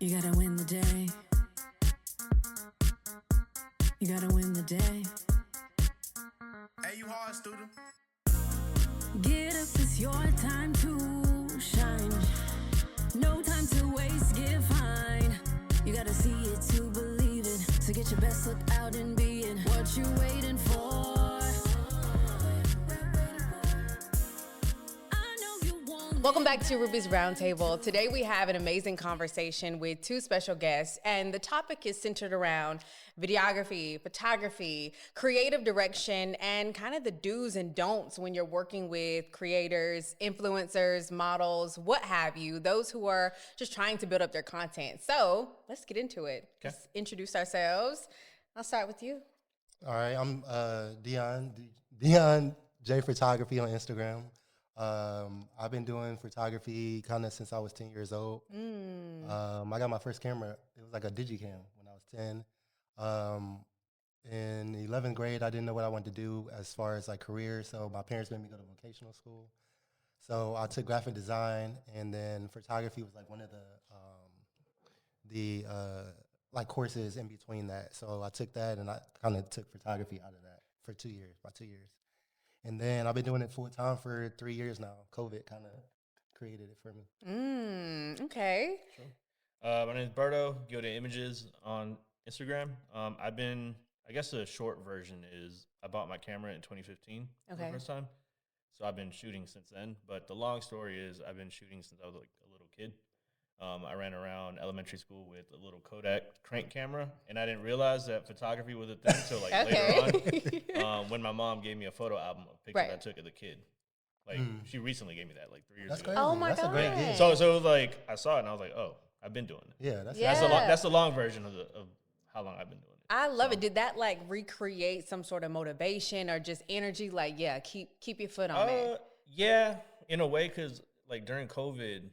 You gotta win the day. You gotta win the day. Hey, you hard, student? Get up, it's your time to shine. No time to waste, get fine. You gotta see it to believe it. So get your best look out and be it. What you waiting for? Welcome back to Ruby's Roundtable. Today we have an amazing conversation with two special guests, and the topic is centered around videography, photography, creative direction, and kind of the do's and don'ts when you're working with creators, influencers, models, what have you, those who are just trying to build up their content. So let's get into it. Okay. Let's introduce ourselves. I'll start with you. All right, I'm deonjphotgraphy on Instagram. I've been doing photography kind of since I was 10 years old. I got my first camera. It was like a Digicam when I was 10. In 11th grade, I didn't know what I wanted to do as far as like career, so my parents made me go to vocational school. So I took graphic design, and then photography was like one of the like courses in between that. So I took that, and I kind of took photography out of that for about 2 years. And then I've been doing it full time for 3 years now. COVID kind of created it for me. Okay. Sure. My name is Berto. Go to Images on Instagram. I guess the short version is I bought my camera in 2015 for the first time. So I've been shooting since then. But the long story is I've been shooting since I was like a little kid. I ran around elementary school with a little Kodak crank camera, and I didn't realize that photography was a thing until like later on when my mom gave me a photo album of pictures I took as a kid. Like she recently gave me that like 3 years ago. Crazy. Oh my That's God. a great gift. So it was like I saw it and I was like, oh, I've been doing it. Yeah, That's the long version of how long I've been doing it. I love it. Did that like recreate some sort of motivation or just energy? Like, yeah, keep your foot on it. Yeah, in a way, because like during COVID,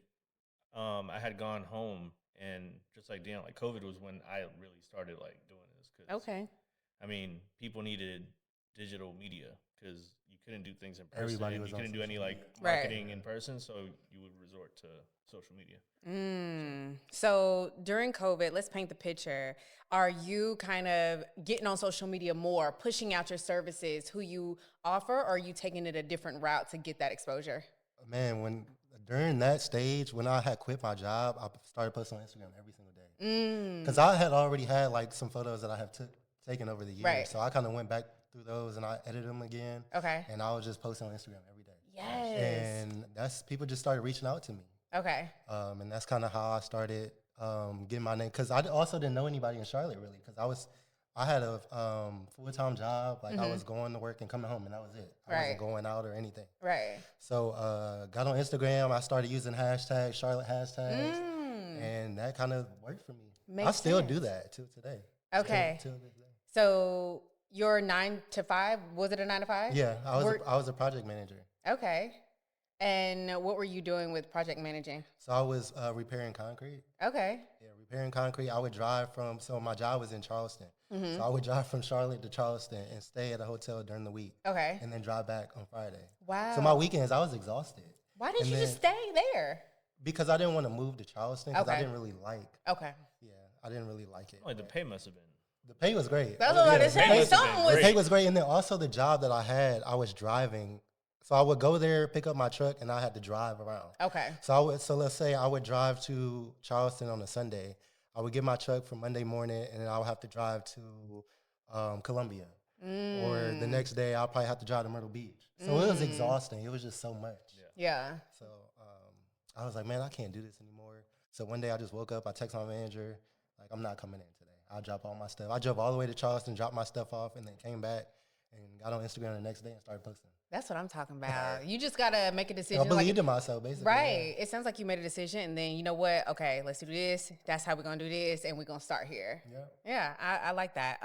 I had gone home, and just like Dion, like COVID was when I really started like doing this. Okay. I mean, people needed digital media because you couldn't do things in person. Everybody was you couldn't do any like marketing in person, so you would resort to social media. So during COVID, let's paint the picture. Are you kind of getting on social media more, pushing out your services, who you offer, or are you taking it a different route to get that exposure? Man, during that stage, when I had quit my job, I started posting on Instagram every single day. Because I had already had like some photos that I have taken over the years. Right. So I kind of went back through those and I edited them again. Okay. And I was just posting on Instagram every day. Yes. And people just started reaching out to me. Okay. And that's kind of how I started getting my name. Because I also didn't know anybody in Charlotte really. Because I had a full-time job. Like I was going to work and coming home, and that was it. I wasn't going out or anything. Right. So got on Instagram. I started using hashtags, Charlotte hashtags, and that kind of worked for me. I still do that till today. Okay. Till this day. So your 9 to 5, was it a 9 to 5? Yeah, I was a project manager. Okay. And what were you doing with project managing? So I was repairing concrete. Okay. Yeah, repairing concrete. I would drive so my job was in Charleston. So I would drive from Charlotte to Charleston and stay at a hotel during the week. Okay. And then drive back on Friday. Wow. So my weekends, I was exhausted. Why didn't you just stay there? Because I didn't want to move to Charleston because I Okay. didn't really like. Okay. Yeah, I didn't really like it. Like the pay must have been. The pay was great. That's what I was saying. Something was. The pay was great, and then also the job that I had, I was driving. So I would go there, pick up my truck, and I had to drive around. Okay. So let's say I would drive to Charleston on a Sunday. I would get my truck for Monday morning, and then I would have to drive to Columbia. Or the next day, I'll probably have to drive to Myrtle Beach. So it was exhausting. It was just so much. Yeah. So I was like, man, I can't do this anymore. So one day I just woke up. I texted my manager, like, I'm not coming in today. I'll drop all my stuff. I drove all the way to Charleston, dropped my stuff off, and then came back and got on Instagram the next day and started posting. That's what I'm talking about. You just got to make a decision. I believed in myself, basically. Right. Yeah. It sounds like you made a decision, and then, you know what? Okay, let's do this. That's how we're going to do this, and we're going to start here. Yeah, I like that.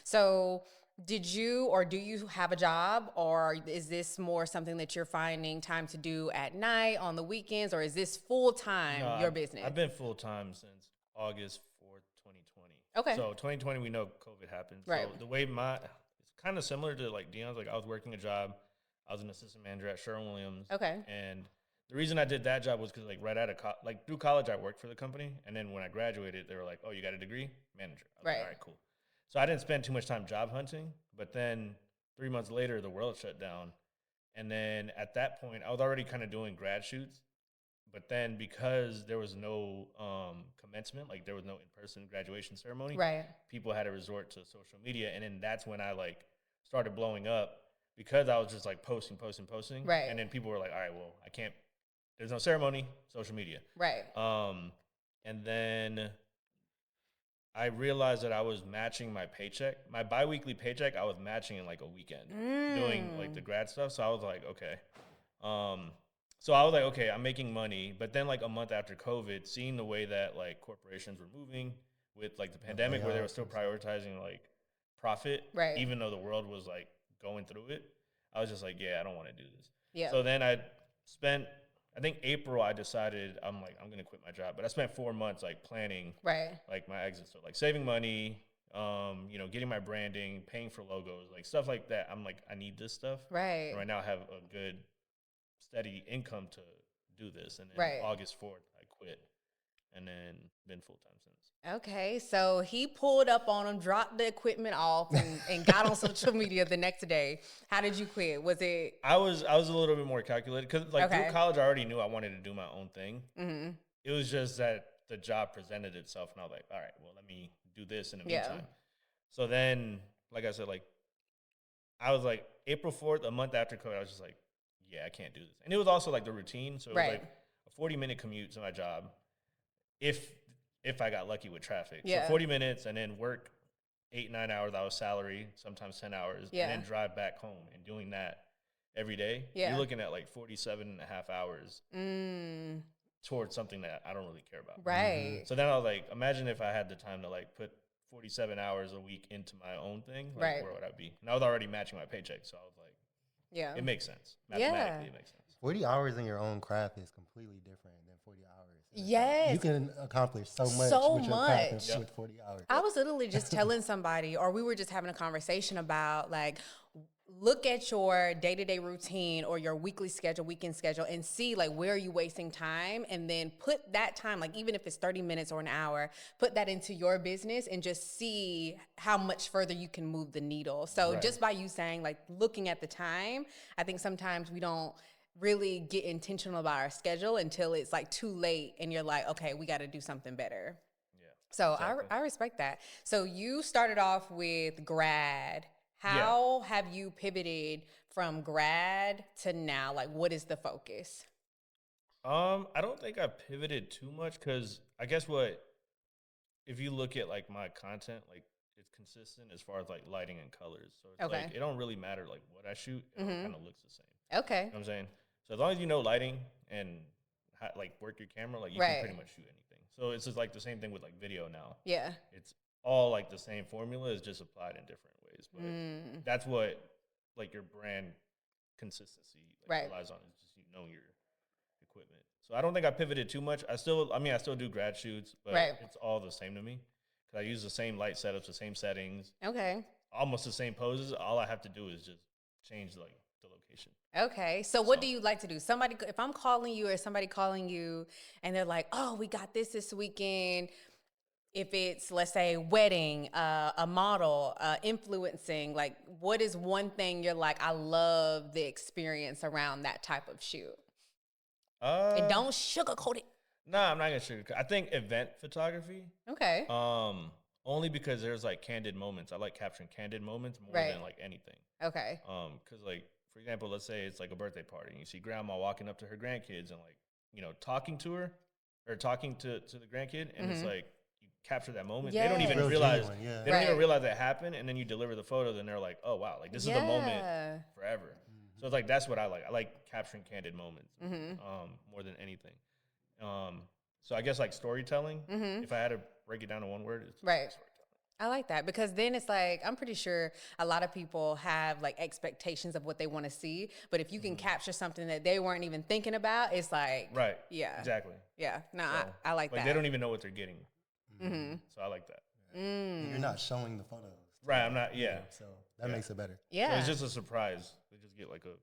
So did you or do you have a job, or is this more something that you're finding time to do at night, on the weekends, or is this full-time your business? I've been full-time since August 4th, 2020. Okay. So 2020, we know COVID happened. Right. So the way it's kind of similar to like Dion's, like I was working a job. I was an assistant manager at Sherwin-Williams. Okay. And the reason I did that job was because like right out of like through college I worked for the company, and then when I graduated, they were like, "Oh, you got a degree, manager." I was like, "All right, cool." So I didn't spend too much time job hunting, but then 3 months later, the world shut down, and then at that point, I was already kind of doing grad shoots, but then because there was no commencement, like there was no in-person graduation ceremony, people had to resort to social media, and then that's when I like started blowing up because I was just like posting, and then people were like, "All right, well, I can't. There's no ceremony, social media." And then I realized that I was matching my paycheck, my biweekly paycheck. I was matching in like a weekend doing like the grad stuff. So I was like, okay. So I was like, okay, I'm making money. But then like a month after COVID, seeing the way that like corporations were moving with like the pandemic, where they were still prioritizing like profit, even though the world was like going through it, I was just like, yeah, I don't want to do this. So then I think April, I decided I'm going to quit my job. But I spent 4 months like planning like my exit. So like saving money, getting my branding, paying for logos, like stuff like that. I'm like, I need this stuff. And right now I have a good steady income to do this. And then August 4th, I quit, and then been full-time since. Okay, so he pulled up on him, dropped the equipment off, and got on social media the next day. How did you quit? Was it? I was a little bit more calculated because like through college, I already knew I wanted to do my own thing. It was just that the job presented itself, and I was like, all right, well, let me do this in the meantime. So then, like I said, like I was like April 4th, a month after COVID, I was just like, yeah, I can't do this. And it was also like the routine, so it was like a 40-minute commute to my job. If I got lucky with traffic. So 40 minutes and then work 8-9 hours. I was salary, sometimes 10 hours, and then drive back home. And doing that every day, you're looking at like 47 and a half hours towards something that I don't really care about. So then I was like, imagine if I had the time to like put 47 hours a week into my own thing, like where would I be? And I was already matching my paycheck, so I was like, it makes sense. Mathematically, it makes sense. 40 hours in your own craft is completely different than 40 hours. You can accomplish so much with your craft with 40 hours. I was literally just telling somebody, or we were just having a conversation about like, look at your day-to-day routine or your weekly schedule, weekend schedule, and see like where are you wasting time, and then put that time, like even if it's 30 minutes or an hour, put that into your business and just see how much further you can move the needle. So just by you saying like looking at the time, I think sometimes we don't really get intentional about our schedule until it's like too late and you're like, okay, we got to do something better. So exactly. I respect that. So you started off with grad. How have you pivoted from grad to now? Like, what is the focus? I don't think I pivoted too much because I guess if you look at like my content, like it's consistent as far as like lighting and colors. So it's like, it don't really matter like what I shoot. It kind of looks the same. Okay. You know what I'm saying? So as long as you know lighting and like work your camera, like you can pretty much shoot anything. So it's just like the same thing with like video now. It's all like the same formula, is just applied in different ways. But that's what like your brand consistency relies on, is just your equipment. So I don't think I pivoted too much. I still do grad shoots, but it's all the same to me because I use the same light setups, the same settings, almost the same poses. All I have to do is just change like the location. Okay. So what do you like to do? If I'm calling you or somebody calling you and they're like, oh, we got this weekend. If it's, let's say, wedding, a model, influencing, like what is one thing you're like, I love the experience around that type of shoot? And don't sugarcoat it. Nah, I'm not gonna sugarcoat. I think event photography. Okay. Only because there's like candid moments. I like capturing candid moments more than like anything. Okay. Because like, for example, let's say it's like a birthday party and you see grandma walking up to her grandkids and like, talking to her or talking to the grandkid, and it's like you capture that moment. They don't even realize they don't even realize that happened, and then you deliver the photos and they're like, oh wow, like this is the moment forever. So it's like that's what I like. I like capturing candid moments more than anything. So I guess like storytelling. If I had to break it down to one word, it's storytelling. I like that, because then it's like, I'm pretty sure a lot of people have like expectations of what they want to see, but if you can capture something that they weren't even thinking about, it's like, exactly. Yeah. No, so, I like that. They don't even know what they're getting. So I like that. And you're not showing the photos. Right. I'm not. Yeah. So that makes it better. Yeah. So it's just a surprise. They just get like a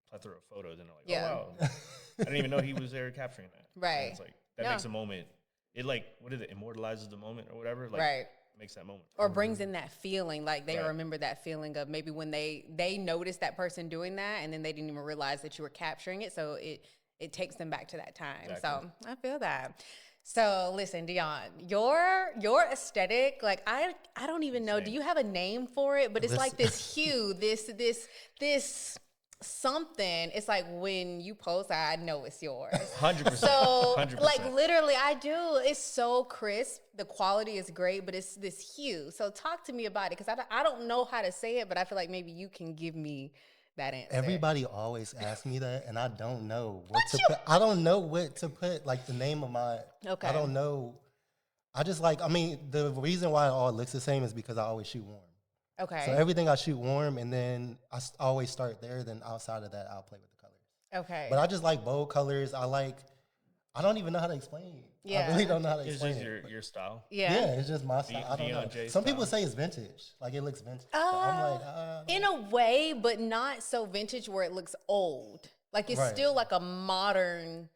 plethora of photos and they're like, oh wow. I didn't even know he was there capturing that. Right. And it's like that makes a moment. It like what is it? Immortalizes the moment or whatever. Like, right. Makes that moment. Or brings in that feeling, like they Right. remember that feeling of maybe when they noticed that person doing that, and then they didn't even realize that you were capturing it. So it takes them back to that time. Exactly. So I feel that. So listen, Deon, your aesthetic, like I don't even know. Do you have a name for it? But it's like this hue, this something. It's like when you post, I know it's yours. 100%. So 100%. like literally, I do. It's so crisp. The quality is great, but it's this hue. So talk to me about it, because I don't know how to say it, but I feel like maybe you can give me that answer. Everybody always asks me that, and I don't know what to put. I don't know what to put, like the name of my. Okay. I don't know. I just like. I mean, the reason why it all looks the same is because I always shoot warm. Okay. So everything I shoot warm, and then I always start there. Then outside of that, I'll play with the colors. Okay. But I just like bold colors. I don't even know how to explain it. Yeah. I really don't know how to It's explain just it. your style. Yeah. Yeah, it's just my style. I don't know. DeonJ Some people style. say it's vintage. Like it looks vintage. But I'm like, In a way, but not so vintage where it looks old. Like it's Right. still like a modern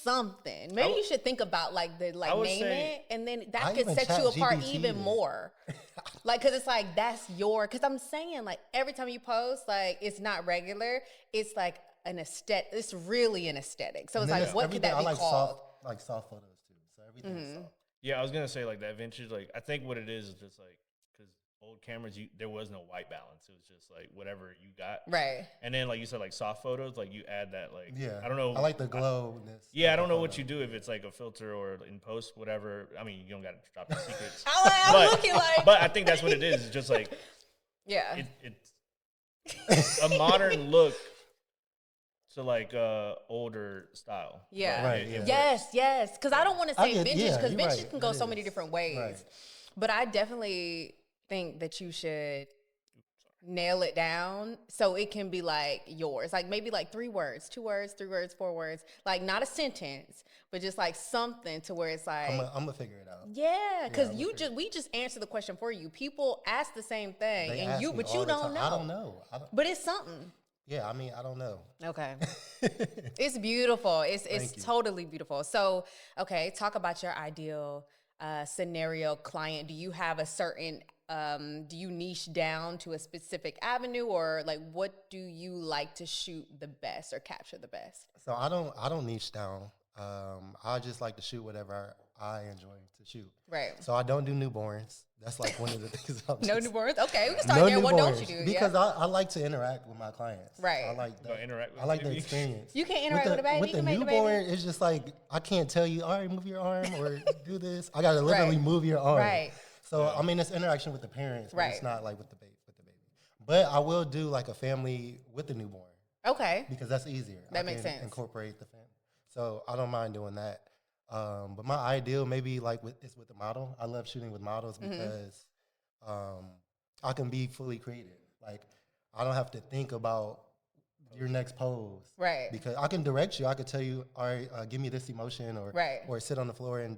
something. Maybe you should think about like I would name say- it, and then I that could even set you apart ChatGPT even it. more. Like, cause it's like that's because I'm saying like every time you post, like it's not regular. It's like an aesthetic. It's really an aesthetic. So and it's then like, what could everything- that I be like called? soft photos too. So everything's soft. Yeah, I was gonna say like that vintage. Like I think what it is just like because old cameras, there was no white balance. It was just like whatever you got. Right. And then like you said, like soft photos, like you add that like Yeah, I don't know. I like the glowness. Yeah, I don't know what you do if it's like a filter or in post, whatever. I mean, you don't got to drop the secrets. I'm looking like. But I think that's what it is. It's just like Yeah. it's a modern look to like older style. Yeah. Right, It yeah. works. Yes. Because I don't want to I say get- vintage, yeah, because you're vintage right. can go That so many is. different ways. Right. But I definitely think that you should nail it down so it can be like yours. Like maybe like 3 words, 2 words, 3 words, 4 words. Like not a sentence, but just like something to where it's like. I'm gonna figure it out. Yeah, because I'ma we just answered the question for you. People ask the same thing, They and ask me but all you the don't time. know. I don't know. But it's something. Yeah, I mean, I don't know. Okay. It's beautiful. It's Thank you. totally beautiful. So, okay, talk about your ideal scenario client. Do you have a certain do you niche down to a specific avenue, or like what do you like to shoot the best or capture the best? So I don't niche down. I just like to shoot whatever I enjoy to shoot. Right. So I don't do newborns. That's like one of the things. No newborns? Okay, we can start there. What don't you do? Because Yeah. I like to interact with my clients. Right. I like Go interact with I like the the baby. experience. You can't interact with a baby. With You the can make the baby. newborn, it's just like I can't tell you, all right, move your arm or do this. I gotta literally move your arm. Right. So I mean, it's interaction with the parents, but Right. it's not like with the baby. But I will do like a family with the newborn Okay. because that's easier. That I makes can sense. Incorporate the family, so I don't mind doing that. But my ideal maybe like is with the model. I love shooting with models Mm-hmm. because I can be fully creative. Like I don't have to think about your next pose, Right. Because I can direct you. I could tell you, all right, give me this emotion, or Right. or sit on the floor and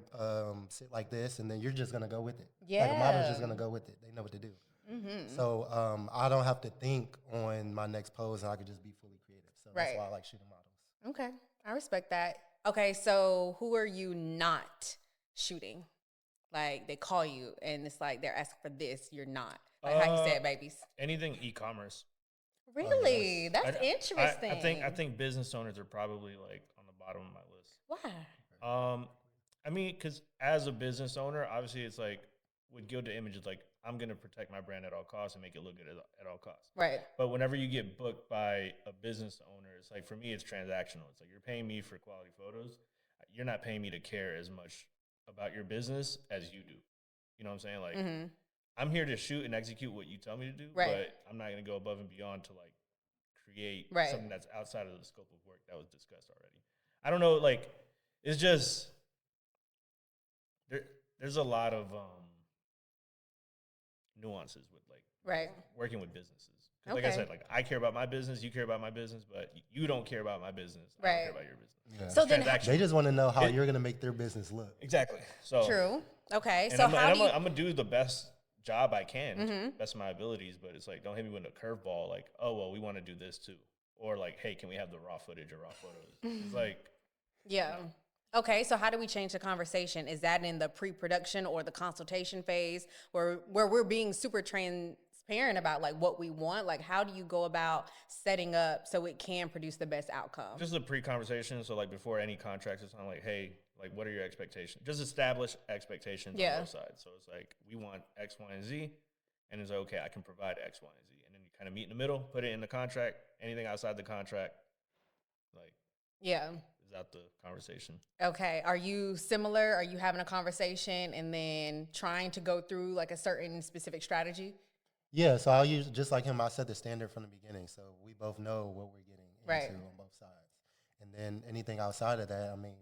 sit like this, and then you're just gonna go with it. Like a model's just Yeah. gonna go with it. They know what to do. So I don't have to think on my next pose, and I could just be fully creative. So Right. that's why I like shooting models. Okay. I respect that. Okay, so who are you not shooting? Like they call you and it's like they're asking for this, you're not. Like how you said, babies. Anything e-commerce. Really? That's I- interesting. I think business owners are probably like on the bottom of my list. Why? I mean, because as a business owner, obviously it's like with Gilded Images, like I'm gonna protect my brand at all costs and make it look good at all costs. Right. But whenever you get booked by a business owner, it's like for me, it's transactional. It's like you're paying me for quality photos. You're not paying me to care as much about your business as you do. You know what I'm saying? Like I'm here to shoot and execute what you tell me to do, Right. but I'm not gonna go above and beyond to like create Right. something that's outside of the scope of work that was discussed already. I don't know, like it's just there's a lot of nuances with like Right. working with businesses. 'Cause like I Okay. said, like I care about my business, you care about my business, but you don't care about my business. I Right. don't care about your business. Yeah. So then Transaction. They just want to know how you're gonna make their business look. Exactly. So true. Okay. And So I'm how do you gonna do the best job I can, best of my abilities. But it's like don't hit me with a curveball. Like, oh well, we want to do this too. or like, hey, can we have the raw footage or raw photos? It's like, Yeah. Okay, so how do we change the conversation? Is that in the pre-production or the consultation phase where we're being super transparent about like what we want? Like how do you go about setting up so it can produce the best outcome? just a pre-conversation. So like before any contracts, it's not like, hey, like what are your expectations? Just establish expectations on both sides. So it's like we want X, Y, and Z, and it's like, okay, I can provide X, Y, and Z, and then you kind of meet in the middle, put it in the contract. Anything outside the contract, like is out the conversation. Okay. Are you similar? Are you having a conversation and then trying to go through like a certain specific strategy? Yeah, so I'll use, just like him, I set the standard from the beginning, so we both know what we're getting Right. into on both sides. And then anything outside of that, I mean,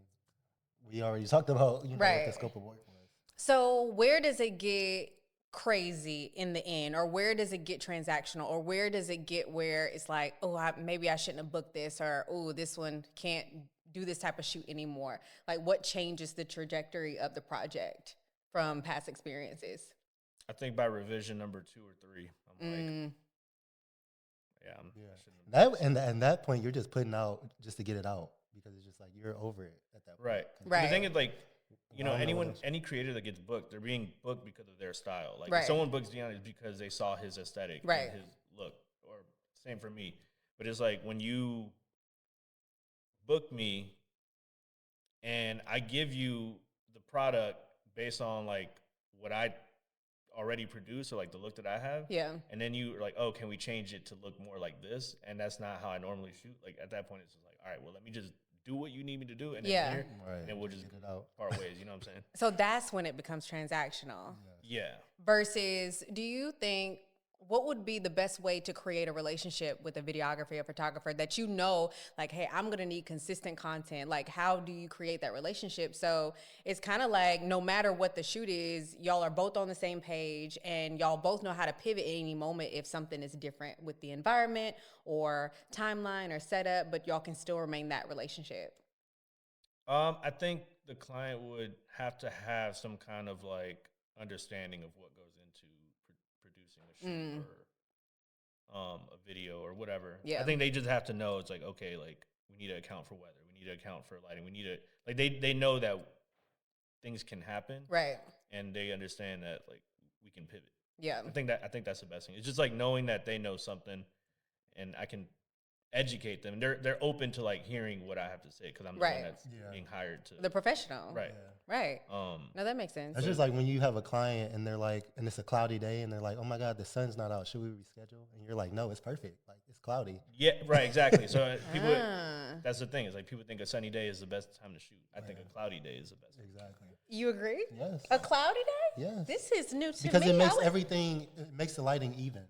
we already talked about, what Right. the scope of work was. So where does it get crazy in the end, or where does it get transactional, or where does it get where it's like, oh, maybe I shouldn't have booked this, or oh, this one can't do this type of shoot anymore? Like what changes the trajectory of the project from past experiences? I think by revision number 2 or 3, I'm like, yeah, I shouldn't have That and that point, you're just putting out just to get it out because it's just like you're over it at that point. right. Right. The thing is, like, you know, I don't know any creator that gets booked, they're being booked because of their style. Like, Right. if someone books Deon, it's because they saw his aesthetic Right. and his look, or same for me. But it's like when you book me and I give you the product based on like what I already produce or like the look that I have. Yeah. And then you are like, oh, can we change it to look more like this? And that's not how I normally shoot. Like at that point, it's just like, all right, well, let me just do what you need me to do, and then here, Right. and then we'll just Get it out. part ways. You know what I'm saying? So that's when it becomes transactional. Yeah. Versus, do you think what would be the best way to create a relationship with a videographer or photographer that you know, like, hey, I'm gonna need consistent content? Like, how do you create that relationship? So it's kind of like no matter what the shoot is, y'all are both on the same page and y'all both know how to pivot at any moment if something is different with the environment or timeline or setup, but y'all can still remain that relationship. I think the client would have to have some kind of like understanding of what goes into producing a shoot or a video or whatever. Yeah. I think they just have to know it's like, okay, like we need to account for weather, we need to account for lighting, we need to like they know that things can happen, Right. and they understand that like we can pivot. Yeah. I think that's the best thing. It's just like knowing that they know something, and I can educate them. They're open to like hearing what I have to say because I'm the Right. one that's being hired to. The professional. Right. Right. No, that makes sense. That's just like when you have a client and they're like, and it's a cloudy day and they're like, oh my God, the sun's not out. Should we reschedule? And you're like, no, it's perfect. Like it's cloudy. Yeah. Right. Exactly. So people. Ah. That's the thing. Is like people think a sunny day is the best time to shoot. I think a cloudy day is the best. Exactly. You agree? Yes. A cloudy day? Yes. This is new to Because me. it I makes would- everything, it makes the lighting even.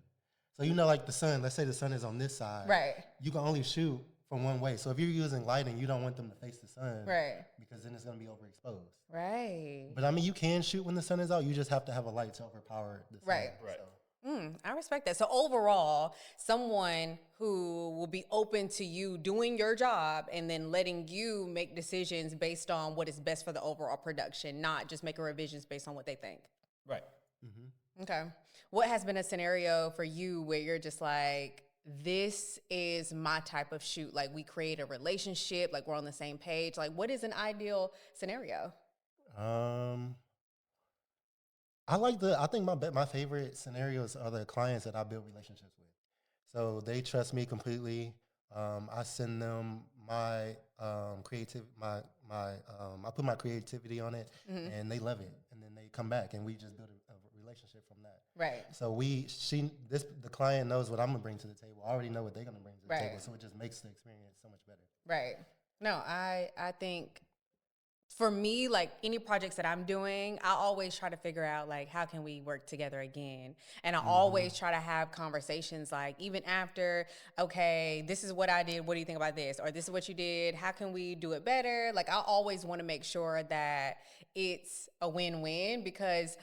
So like the sun, let's say the sun is on this side. Right. You can only shoot from one way. So if you're using lighting, you don't want them to face the sun. Right. Because then it's going to be overexposed. Right. But I mean, you can shoot when the sun is out. You just have to have a light to overpower the sun. Right. Right. So. I respect that. So overall, someone who will be open to you doing your job and then letting you make decisions based on what is best for the overall production, not just making revisions based on what they think. Right. Okay. What has been a scenario for you where you're just like, this is my type of shoot? Like we create a relationship, like we're on the same page. Like what is an ideal scenario? I think my favorite scenarios are the clients that I build relationships with. So they trust me completely. I send them my I put my creativity on it, and they love it. And then they come back, and we just build a relationship from that. Right. So the client knows what I'm gonna bring to the table. I already know what they're gonna bring to the table. So it just makes the experience so much better. Right. No, I think for me, like any projects that I'm doing, I always try to figure out like how can we work together again. And I always try to have conversations like even after, okay, this is what I did. What do you think about this? Or this is what you did. How can we do it better? Like I always want to make sure that it's a win-win because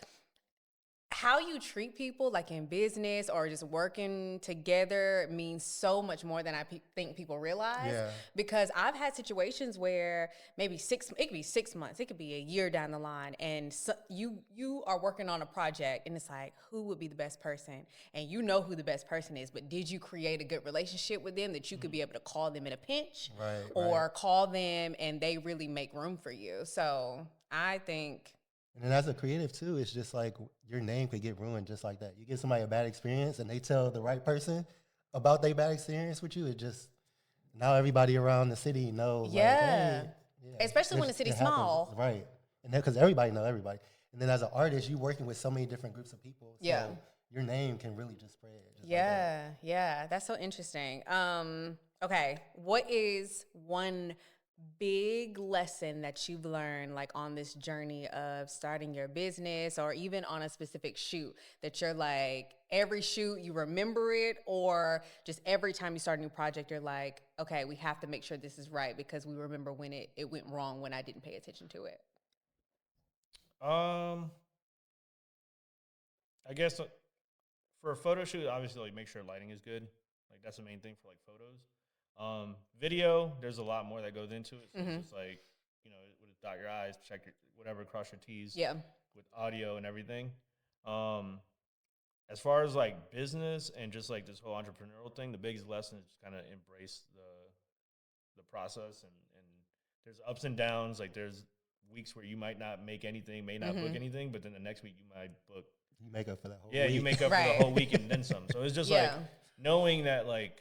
how you treat people, like in business or just working together, means so much more than I think people realize. Yeah. Because I've had situations where maybe it could be 6 months, it could be a year down the line, and so you are working on a project, and it's like, who would be the best person? And you know who the best person is, but did you create a good relationship with them that you could be able to call them in a pinch, or call them and they really make room for you? So I think. And then as a creative too, it's just like your name could get ruined just like that. You give somebody a bad experience and they tell the right person about their bad experience with you, it just, now everybody around the city knows. Yeah. Like, hey, yeah. Especially when the city's small. Right. And then because everybody know everybody. And then as an artist, you're working with so many different groups of people. So your name can really just spread. Just like that. Yeah. That's so interesting. Okay. What is one big lesson that you've learned, like on this journey of starting your business, or even on a specific shoot, that you're like, every shoot you remember it, or just every time you start a new project you're like, okay, we have to make sure this is right because we remember when it went wrong when I didn't pay attention to it? I guess for a photo shoot, obviously, like, make sure lighting is good. Like, that's the main thing for like photos. Video, there's a lot more that goes into it. So it's just like, with dot your I's, check your whatever, cross your T's. Yeah. With audio and everything. As far as like business and just like this whole entrepreneurial thing, the biggest lesson is just kind of embrace the process, and there's ups and downs. Like, there's weeks where you might not make anything, may not book anything, but then the next week you might book. You make up for that whole week. Yeah, you make up for the whole week and then some. So it's just like knowing that, like,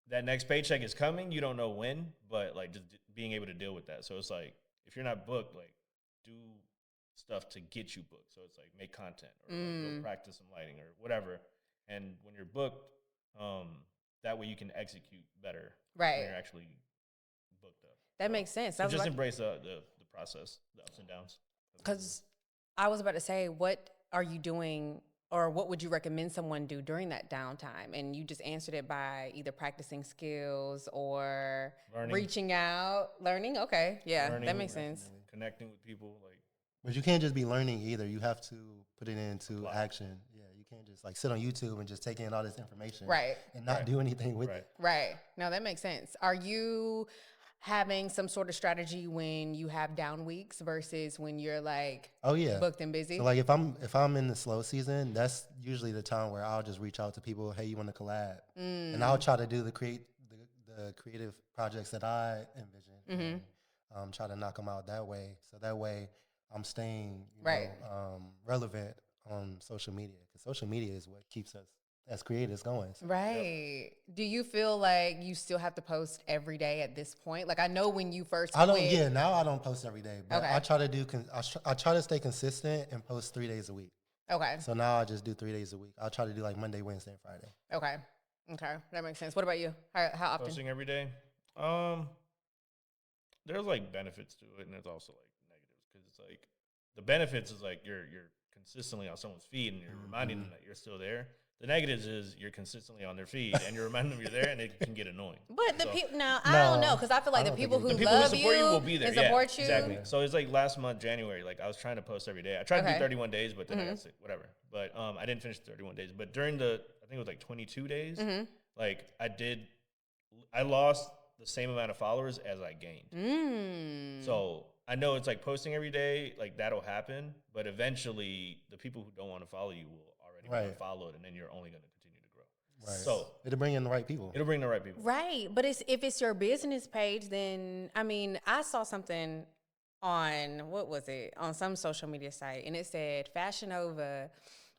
that next paycheck is coming. You don't know when, but like just being able to deal with that. So it's like, if you're not booked, like, do stuff to get you booked. So it's like, make content, or like, go practice some lighting or whatever. And when you're booked, that way you can execute better. Right. When you're actually booked up. That makes sense. So just embrace the process, the ups and downs. Because I was about to say, what are you doing, or what would you recommend someone do during that downtime? And you just answered it by either practicing skills or reaching out, learning. Okay, yeah, Learning, that makes sense. Connecting with people, like. But you can't just be learning either. You have to put it into action. Yeah, you can't just like sit on YouTube and just take in all this information, and not do anything with it. Right. No, that makes sense. Are you having some sort of strategy when you have down weeks versus when you're like booked and busy? So like if I'm in the slow season, that's usually the time where I'll just reach out to people, hey, you want to collab? And I'll try to do the creative projects that I envision. And, try to knock them out that way. So that way I'm staying relevant on social media, because social media is what keeps us as creators going. So, right. Yep. Do you feel like you still have to post every day at this point? Like, I know when you first now I don't post every day, but I try to I try to stay consistent and post 3 days a week. Okay. So now I just do 3 days a week. I'll try to do like Monday, Wednesday, and Friday. Okay. That makes sense. What about you? How often? Posting every day? There's like benefits to it, and there's also like negatives, because it's like the benefits is like you're consistently on someone's feed and you're reminding them that you're still there. The negatives is you're consistently on their feed and you're reminding them you're there, and it can get annoying. But the people now, I don't know, because I feel like the people who love you will be there and support you. Exactly. So it's like last month, January, like I was trying to post every day. I tried to do 31 days, but then I got sick, whatever. But I didn't finish the 31 days. But during I think it was like 22 days, like I lost the same amount of followers as I gained. So I know it's like posting every day, like that'll happen, but eventually the people who don't want to follow you will already want to follow it, and then you're only going to continue to grow. Right. So it'll bring in the right people. Right. But if it's your business page, then, I mean, I saw something on, what was it? On some social media site, and it said Fashion Nova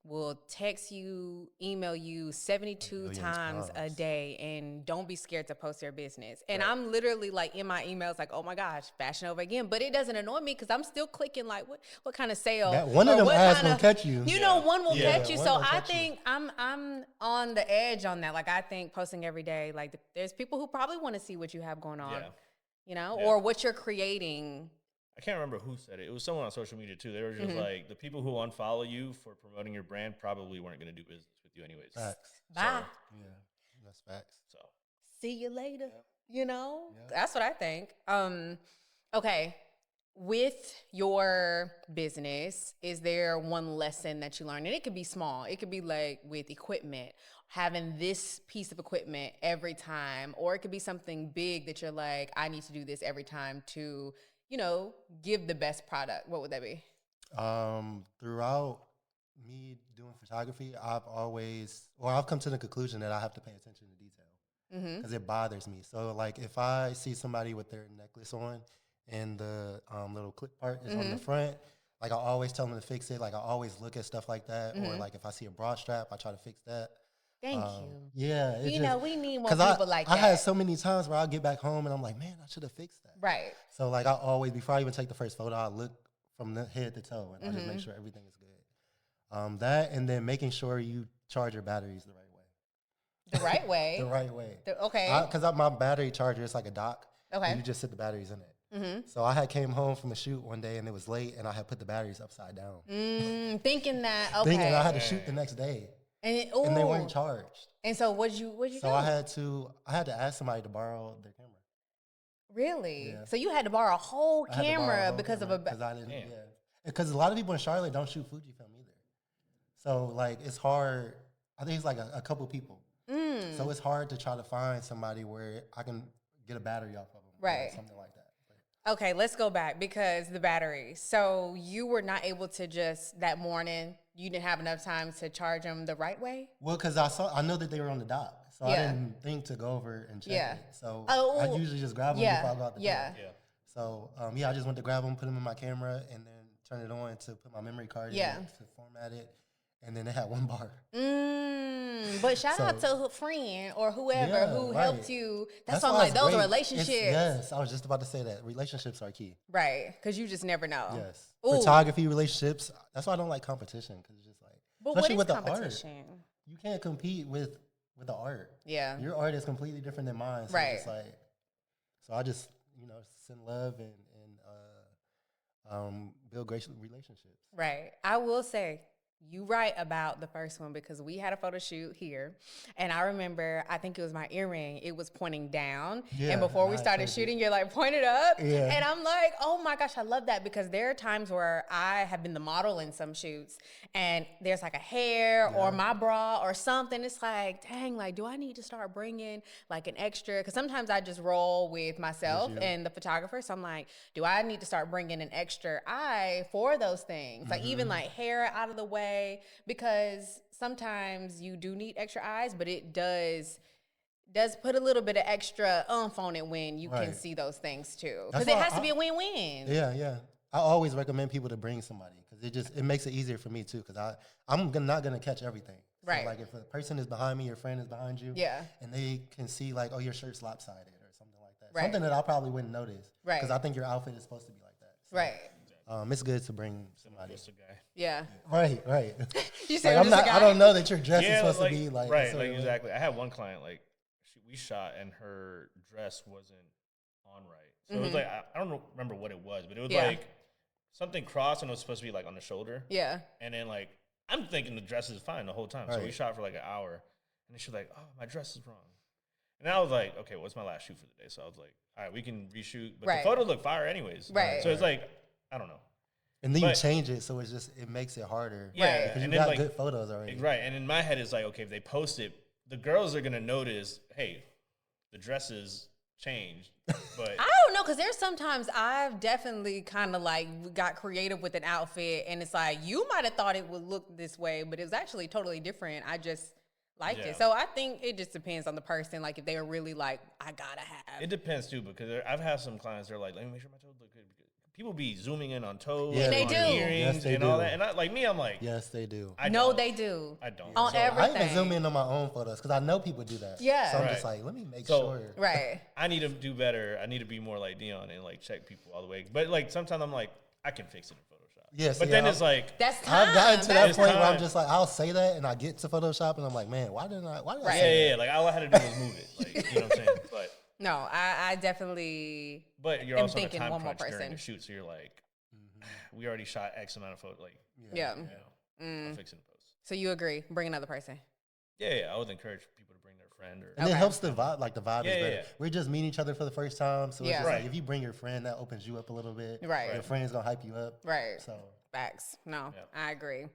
will text you, email you 72 times a day, and don't be scared to post your business. And I'm literally like in my emails like, oh my gosh, Fashion Nova again. But it doesn't annoy me because I'm still clicking like, what kind of sale? One of them ads will catch you. You know, one will catch you. So I think I'm on the edge on that. Like, I think posting every day, like there's people who probably want to see what you have going on, you know, or what you're creating. I can't remember who said it. It was someone on social media too. They were just like, the people who unfollow you for promoting your brand probably weren't going to do business with you anyways. Facts. Bye. Yeah, that's facts. So see you later. You know, that's what I think. Okay. with your business, is there one lesson that you learned? And it could be small. It could be like with equipment, having this piece of equipment every time, or it could be something big that you're like, I need to do this every time to, you know, give the best product. What would that be? Throughout me doing photography, I've come to the conclusion that I have to pay attention to detail because it bothers me. So like if I see somebody with their necklace on and the little clip part is on the front, like I always tell them to fix it. Like I always look at stuff like that. Or like if I see a bra strap, I try to fix that. Thank you. Yeah. You know, we need more people like that. I had so many times where I'll get back home and I'm like, man, I should have fixed that. Right. So like I always, before I even take the first photo, I look from the head to toe and I just make sure everything is good. That and then making sure you charge your batteries the right way. The right way? The right way. Okay. Because my battery charger, it's like a dock. Okay. And you just sit the batteries in it. So I had came home from a shoot one day and it was late and I had put the batteries upside down. Thinking that, okay. Thinking I had to shoot the next day. And they weren't charged. And so what'd you do? So I had to ask somebody to borrow their camera. Really? Yeah. So you had to borrow a whole I had to borrow camera a whole because camera of a... because I didn't. Yeah. Because a lot of people in Charlotte don't shoot Fujifilm either. So like it's hard. I think it's like a couple people. So it's hard to try to find somebody where I can get a battery off of them. Right. Or something like that. Okay, let's go back because the battery. So you were not able to just that morning, you didn't have enough time to charge them the right way? Well, because I know that they were on the dock. So I didn't think to go over and check it. So I usually just grab them before I go out the door. Yeah. So I just went to grab them, put them in my camera, and then turn it on to put my memory card in to format it. And then they had one bar. But shout out to a friend or whoever who helped you. That's why I'm like, those are relationships. Yes, I was just about to say that. Relationships are key. Right, because you just never know. Yes. Ooh. Photography, relationships. That's why I don't like competition, because it's just like, but especially what is with competition? the art. You can't compete with the art. Yeah. Your art is completely different than mine. So it's like, so I just, send love and build great relationships. Right. I will say, you right about the first one because we had a photo shoot here and I remember, I think it was my earring, it was pointing down and before we started shooting, you're like, point it up. And I'm like, oh my gosh, I love that because there are times where I have been the model in some shoots and there's like a hair or my bra or something. It's like, dang, like, do I need to start bringing like an extra? Because sometimes I just roll with myself and the photographer. So I'm like, do I need to start bringing an extra eye for those things? Like even like hair out of the way. Because sometimes you do need extra eyes, but it does put a little bit of extra oomph on it when you can see those things too. Because it has to be a win-win. Yeah. I always recommend people to bring somebody because it makes it easier for me too. Because I'm not gonna catch everything. Right. So like if a person is behind me, your friend is behind you, and they can see like, oh, your shirt's lopsided or something like that. Something that I probably wouldn't notice. Right. Because I think your outfit is supposed to be like that. So, right. It's good to bring somebody. Just a guy. Yeah. Right. You said like, I don't know that your dress is supposed to be like right. Like exactly. I had one client like we shot and her dress wasn't on right, so it was like I don't remember what it was, but it was like something crossed and it was supposed to be like on the shoulder. Yeah. And then like I'm thinking the dress is fine the whole time, so we shot for like an hour, and then she's like, "Oh, my dress is wrong," and I was like, "Okay, what's my last shoot for the day?" So I was like, "All right, we can reshoot," but the photo looked fire anyways. Right. So it's like I don't know. And then you change it, so it makes it harder. Yeah, because you and got like, good photos already. Right, and in my head it's like, okay, if they post it, the girls are gonna notice, hey, the dresses changed. But I don't know, because there's sometimes I've definitely kind of like got creative with an outfit, and it's like you might have thought it would look this way, but it was actually totally different. I just liked it. So I think it just depends on the person. Like if they are really like, I gotta have. It depends too, because I've had some clients. They're like, let me make sure my toes look good. People be zooming in on toes, and they do. Earrings, and all that. And I'm like, yes, they do. They do. I don't. On everything. I even zoom in on my own photos because I know people do that. Yeah. So I'm just like, let me make sure. Right. I need to do better. I need to be more like Dion and like check people all the way. But like sometimes I'm like, I can fix it in Photoshop. Yes. But then it's like that's time. I've gotten to that point where I'm just like, I'll say that and I get to Photoshop and I'm like, man, why didn't I say that? Yeah. Like all I had to do was move it. Like you know what I'm saying? But no, I definitely. But you're also thinking one more person during the shoot, so you're like. We already shot X amount of photos. Like, I'll fix it in post. So you agree? Bring another person. Yeah. I would encourage people to bring their friend. Or And it helps the vibe, like the vibe is better. Yeah. We're just meeting each other for the first time. So it's Yeah. just Right. like, if you bring your friend, that opens you up a little bit. Right. Your friend's going to hype you up. Right. So Facts. No, Yep. I agree.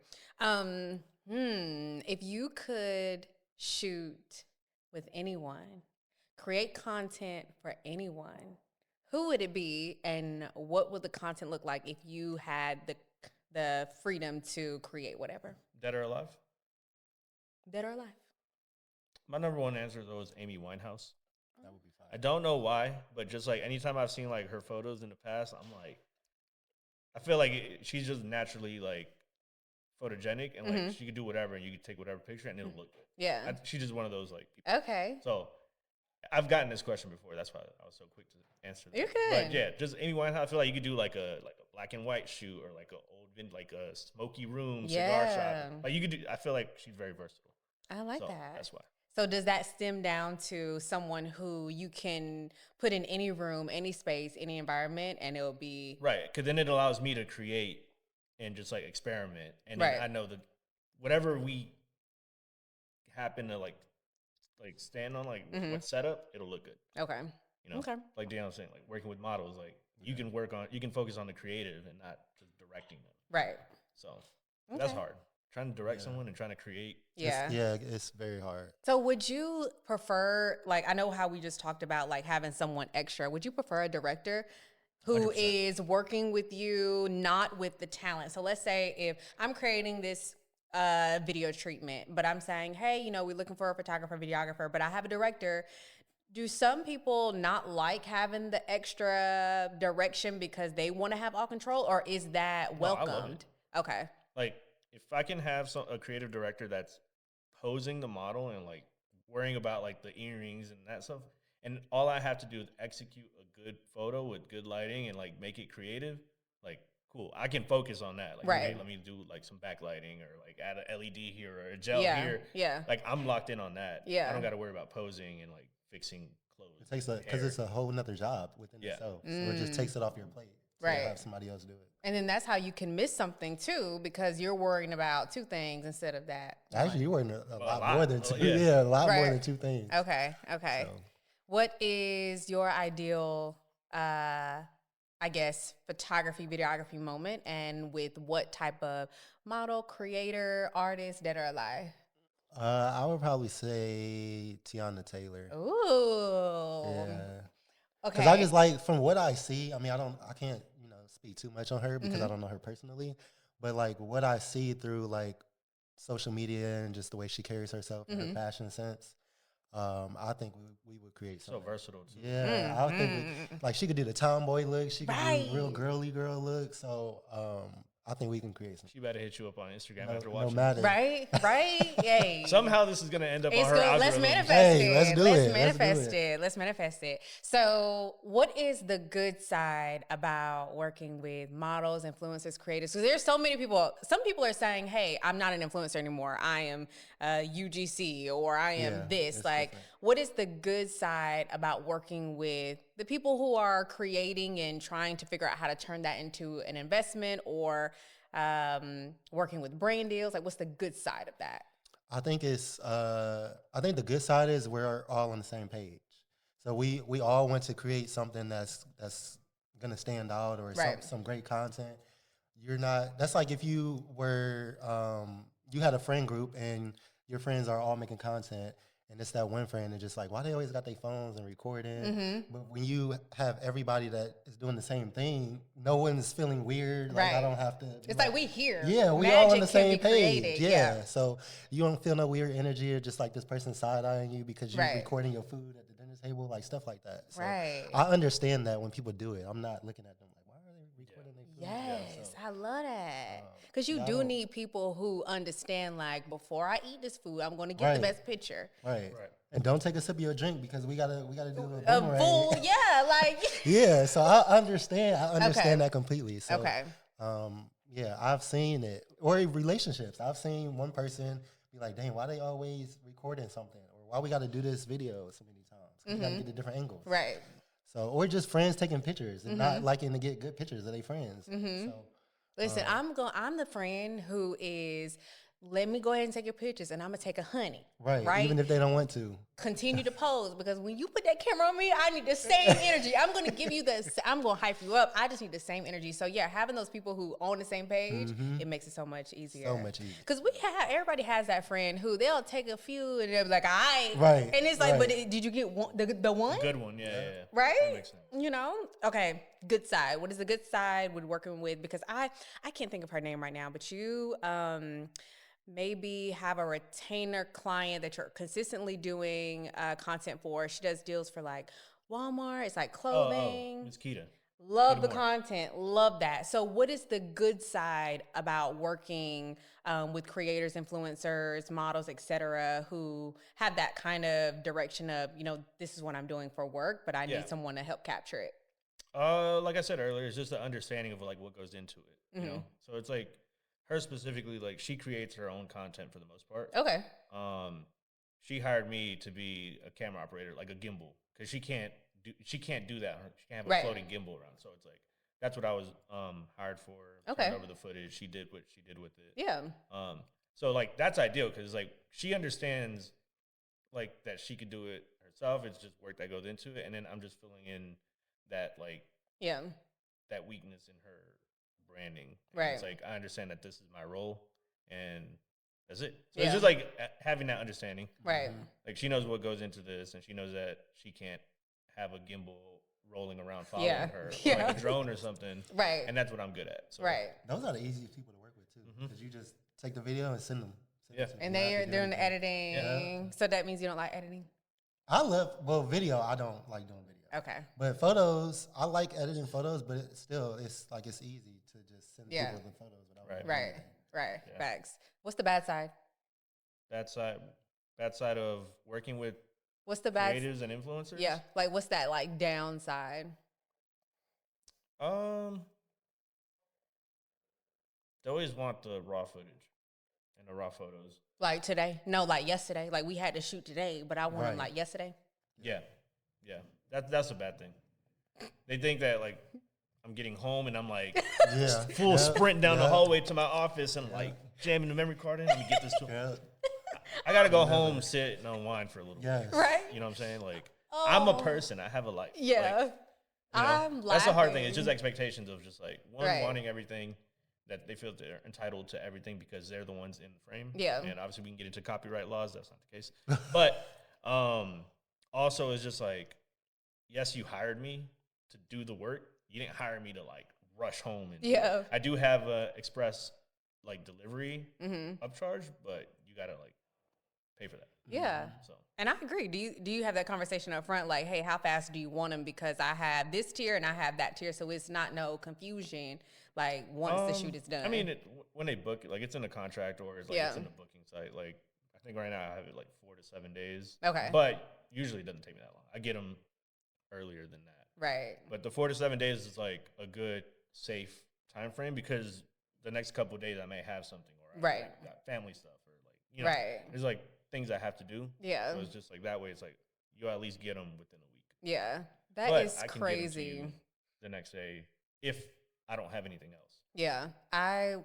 If you could shoot with anyone, create content for anyone, who would it be, and what would the content look like if you had the freedom to create whatever? Dead or alive? Dead or alive? My number one answer though is Amy Winehouse. that would be fine. I don't know why, but just like anytime I've seen like her photos in the past, I'm like, I feel like she's just naturally like photogenic, and like she could do whatever, and you could take whatever picture, and it'll look good. Yeah. She's just one of those like people. Okay. So I've gotten this question before. That's why I was so quick to answer that. You're good. But yeah, just Amy Winehouse. I feel like you could do like a black and white shoot, or like like a smoky room cigar shot. Like you could do. I feel like she's very versatile. I like So that. that's why. So does that stem down to someone who you can put in any room, any space, any environment, and it'll be Right, because then it allows me to create and just like experiment, and then Right. I know that whatever we happen to like stand on, like what setup, it'll look good. okay? You know, Okay. like Dan was saying, like working with models, like you can focus on the creative and not just directing them. Right. So that's Okay. hard. Trying to direct someone and trying to create. Yeah. Yeah, it's very hard. So would you prefer, like, I know how we just talked about like having someone extra. Would you prefer a director who 100%. is working with you, not with the talent? So let's say if I'm creating this video treatment, but I'm saying, hey, you know, we're looking for a photographer, videographer, but I have a director. Do some people not like having the extra direction because they want to have all control, or is that No, I love welcomed? it. Okay. Like if I can have a creative director that's posing the model and like worrying about like the earrings and that stuff, and all I have to do is execute a good photo with good lighting and like make it creative, like cool. I can focus on that. Like, Right. hey, let me do like some backlighting, or like add an LED here or a gel Yeah. here. Yeah. Like I'm locked in on that. Yeah. I don't got to worry about posing and like fixing clothes. It takes because it's a whole nother job within Yeah. itself. So it just takes it off your plate. So Right. you have somebody else do it. And then that's how you can miss something too, because you're worrying about two things instead of that. Actually, you're working a lot more than two. Yeah. Yeah, a lot more Right. than two things. Okay. Okay. So. What is your ideal, I guess, photography, videography moment, and with what type of model, creator, artist, dead or alive? I would probably say Tiana Taylor. Ooh. Yeah. Okay. Because I just like, from what I see, I mean, I can't, speak too much on her because I don't know her personally, but like what I see through like social media and just the way she carries herself and her fashion sense, I think we would create So something. versatile too. Yeah, I think like she could do the tomboy look, she could Right. do real girly girl look. So I think we can create something. She better hit you up on Instagram No, after no watching. matter. Right. Yay. Somehow this is gonna end up It's on her good. algorithm. Let's manifest Hey, it. let's do Let's it. Let's do manifest it. it. Let's manifest it. So, what is the good side about working with models, influencers, creators? So, there's so many people. Some people are saying, "Hey, I'm not an influencer anymore. I am UGC, or I am Yeah, this." it's Like, different. what is the good side about working with the people who are creating and trying to figure out how to turn that into an investment, or working with brand deals? Like, what's the good side of that? I think I think the good side is we're all on the same page. So we all want to create something that's gonna stand out, or Right. some great content. That's like if you were you had a friend group and your friends are all making content, and it's that one friend that's just like, why they always got their phones and recording? But when you have everybody that is doing the same thing, no one's feeling weird. Like I Right. don't have to. It's like we here. Yeah, we all on Magic the can same be page. created, Yeah. So you don't feel no weird energy, or just like this person side eyeing you because you're Right. recording your food at the dinner table, like stuff like that. So Right. I understand that when people do it. I'm not looking at them like, why are they recording their food? Yes, So, I love that. Because you yeah, I do don't- need people who understand, like, before I eat this food, I'm going to get the Right. best picture. right. Right. And don't take a sip of your drink because we gotta do a A boomerang. full, yeah, like. Yeah. So I understand. Okay. That completely. So Okay. yeah, I've seen it. Or relationships. I've seen one person be like, dang, why they always recording something? Or why we got to do this video so many times? We got to get the different angles. Right. So, or just friends taking pictures and not liking to get good pictures of their friends. So, Listen, I'm the friend who is let me go ahead and take your pictures, and I'm gonna take a honey. Right. Even if they don't want to. Continue to pose, because when you put that camera on me, I need the same energy. I'm gonna give you I'm gonna hype you up. I just need the same energy. So yeah, having those people who on the same page, it makes it so much easier. So much easier. Because everybody has that friend who they'll take a few and they'll be like, all right. Right. And it's like, but did you get one, the one? Good one, yeah. Right? That makes sense. You know? Okay, good side. What is the good side with working with, because I can't think of her name right now, but you maybe have a retainer client that you're consistently doing content for. She does deals for like Walmart. It's like clothing. Miss Keita. Love the content. Love that. So what is the good side about working with creators, influencers, models, etc., who have that kind of direction of, you know, this is what I'm doing for work, but I need someone to help capture it? Like I said earlier, it's just the understanding of like what goes into it, you know? So it's like her specifically, like she creates her own content for the most part. Okay. She hired me to be a camera operator, like a gimbal, because she can't do that. She can't have a floating gimbal around. So it's like, that's what I was hired for. Turned over the footage. She did what she did with it. Yeah. So like that's ideal, because like she understands like that she could do it herself. It's just work that goes into it, and then I'm just filling in that like that weakness in her branding. And Right. it's like I understand that this is my role, and that's it. So it's just like having that understanding. Right. Like she knows what goes into this, and she knows that she can't have a gimbal rolling around following her, or like a drone or something. Right. And that's what I'm good at. So. Right. Those are the easiest people to work with too, because you just take the video and send them. And they're doing the editing. Yeah. So that means you don't like editing? I love video. I don't like doing video. Okay. But photos, I like editing photos, but it's easy to just send people the photos without. Right. Yeah. Facts. What's the bad side? Bad side of working with what's the bad creators and influencers? Yeah. Like what's that like downside? They always want the raw footage and the raw photos. Like today? No, like yesterday. Like we had to shoot today, but I want them like yesterday. Yeah. That's a bad thing. They think that like I'm getting home and I'm like full sprint down the hallway to my office and like jamming the memory card in. Let me get this to them. I gotta go home, sit and unwind for a little bit. Right? You know what I'm saying? Like I'm a person. I have a life. Yeah. Like, that's the hard thing. It's just expectations of just like wanting everything, that they feel they're entitled to everything because they're the ones in the frame. Yeah. And obviously we can get into copyright laws. That's not the case. But also it's just like, yes, you hired me to do the work. You didn't hire me to like rush home. And I do have a express like delivery upcharge, but you gotta like pay for that. Yeah. So. And I agree. Do you have that conversation up front? Like, hey, how fast do you want them? Because I have this tier and I have that tier, so it's not no confusion. Like once the shoot is done. I mean, when they book it, like it's in the contract or it's like it's in the booking site. Like I think right now I have it like 4 to 7 days. Okay. But usually it doesn't take me that long. I get them earlier than that. Right. But the 4 to 7 days is like a good, safe time frame because the next couple of days I may have something or I got family stuff or like there's like things I have to do. Yeah. So it's just like that way. It's like you at least get them within a week. Yeah, that is crazy. The next day, if I don't have anything else. Yeah, I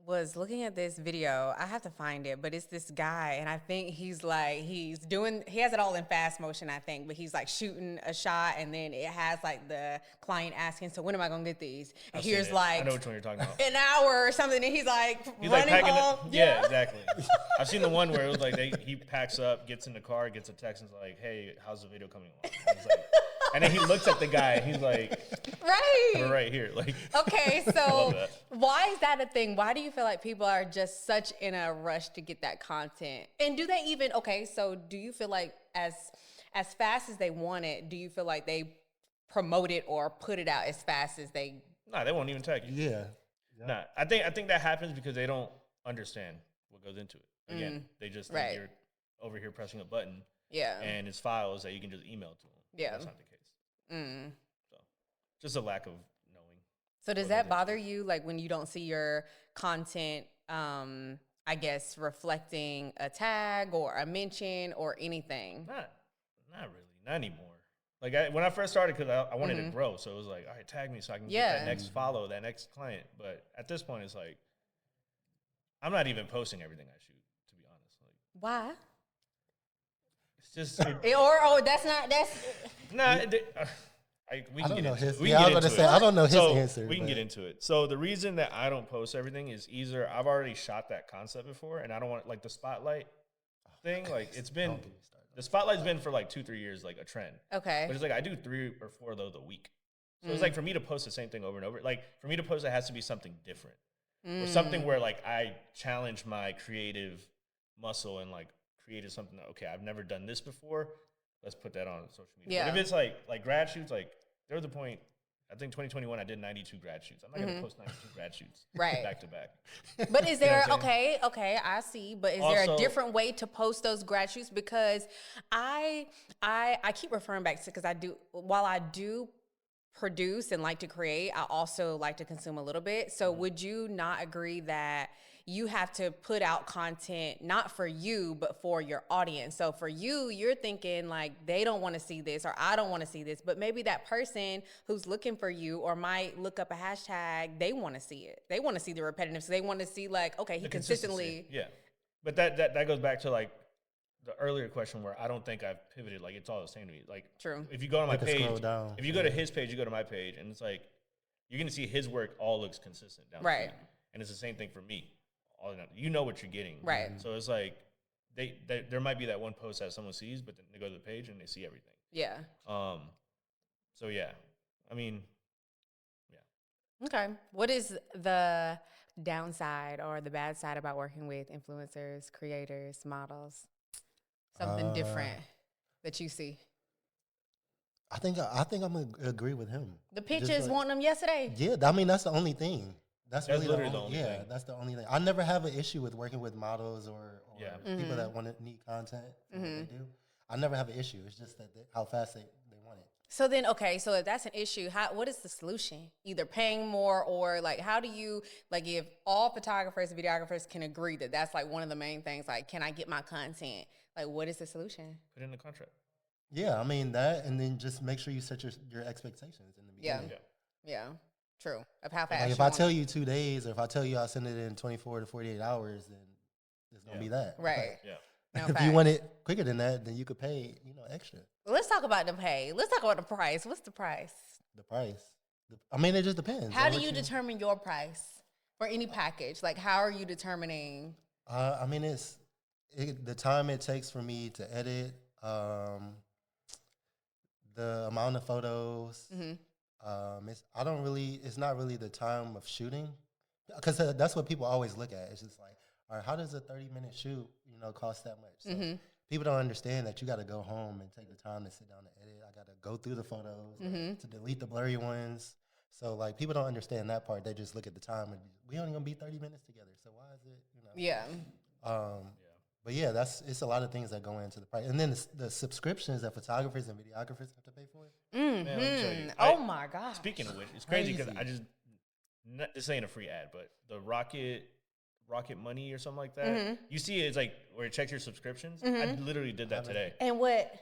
was looking at this video. I have to find it, but it's this guy, and I think he has it all in fast motion, I think, but he's like shooting a shot, and then it has like the client asking, so when am I gonna get these? And here's like, I know which one you're talking about. An hour or something, and he's like running home. Yeah, exactly. I've seen the one where it was like he packs up, gets in the car, gets a text, and is like, hey, how's the video coming along? And then he looks at the guy, and he's like, right here. Like, okay, so why is that a thing? Why do you feel like people are just such in a rush to get that content? And do they even, so do you feel like as fast as they want it, do you feel like they promote it or put it out as fast as they? Nah, they won't even tag you. Yeah. Nah, I think that happens because they don't understand what goes into it. Again, they just think you're over here pressing a button. Yeah. And it's files that you can just email to them. Yeah. That's not the case. So just a lack of knowing. So does that bother you, like when you don't see your content, I guess, reflecting a tag or a mention or anything? Not really, not anymore. Like when I first started, because I wanted to grow, so it was like, all right, tag me so I can get that next follow, that next client. But at this point, it's like I'm not even posting everything I shoot, to be honest. Like, Why? it's just That's nah. We I can don't get know into his. it. We Yeah, I can was get gonna into say it. I don't know his So answer. we can but- get into it. So the reason that I don't post everything is either I've already shot that concept before, and I don't want like the spotlight thing. Like it's been Don't get me started. the spotlight's been for like 2-3 years, like a trend. okay. But it's like I do 3 or 4 of those a week. So it's like for me to post the same thing over and over. Like for me to post, it has to be something different or something where like I challenge my creative muscle and like created something that, okay, I've never done this before. Let's put that on social media. Yeah. But if it's like grad shoots, like there was a point, I think 2021, I did 92 grad shoots. I'm not going to post 92 grad shoots Right. back to back. But is there what I'm saying? okay, I see. But is there a Also- different way to post those grad shoots? Because I keep referring back to because while I do produce and like to create, I also like to consume a little bit. So would you not agree that you have to put out content not for you but for your audience? So for you, you're thinking like they don't want to see this or I don't want to see this, but maybe that person who's looking for you or might look up a hashtag, they want to see it. They want to see the repetitive. So they want to see like, okay, he The consistently. consistency. Yeah. But that goes back to like the earlier question where I don't think I've pivoted. Like it's all the same to me. Like True. if you go on my Like to page, scroll down. if you go to his page, you go to my page, and it's like you're gonna see his work all looks consistent down the Right. feed. And it's the same thing for me. You know what you're getting. Right. So it's like there might be that one post that someone sees, but then they go to the page and they see everything. Yeah. So yeah, I mean, yeah. Okay. What is the downside or the bad side about working with influencers, creators, models? Something different that you see. I think I'm gonna agree with him. The Just pictures like- wanting them yesterday. Yeah, I mean that's the only thing. That's really literally the only thing. that's the only thing. I never have an issue with working with models or Yeah. people that need content. For what they do. I never have an issue. It's just that how fast they want it. So then, okay, so if that's an issue, what is the solution? Either paying more or like, how do you, like if all photographers and videographers can agree that that's like one of the main things, like, can I get my content? Like, what is the solution? Put it in the contract. Yeah, I mean that, and then just make sure you set your expectations in the Yeah. beginning. Yeah, true. Of how fast Like if you I want tell it. you 2 days, or if I tell you I'll send it in 24 to 48 hours, then it's gonna be that. Right. Yeah. No, If you facts. want it quicker than that, then you could pay, extra. Let's talk about the pay. Let's talk about the price. What's the price? The price. I mean, it just depends. How on do what you determine your price for any package? Like, how are you determining? I mean, the time it takes for me to edit, the amount of photos. It's not really the time of shooting, because that's what people always look at. It's just like, all right, how does a 30-minute shoot, cost that much? So people don't understand that you got to go home and take the time to sit down and edit. I got to go through the photos to delete the blurry ones. So like people don't understand that part. They just look at the time and we only gonna be 30 minutes together. So why is it, Yeah. But yeah, it's a lot of things that go into the price, and then the subscriptions that photographers and videographers have to pay for. Man, let me tell you, Oh my God. Speaking of which, it's crazy because Crazy. this ain't a free ad, but the Rocket Money or something like that. You see it, it's like where it checks your subscriptions. I literally did that today. And what?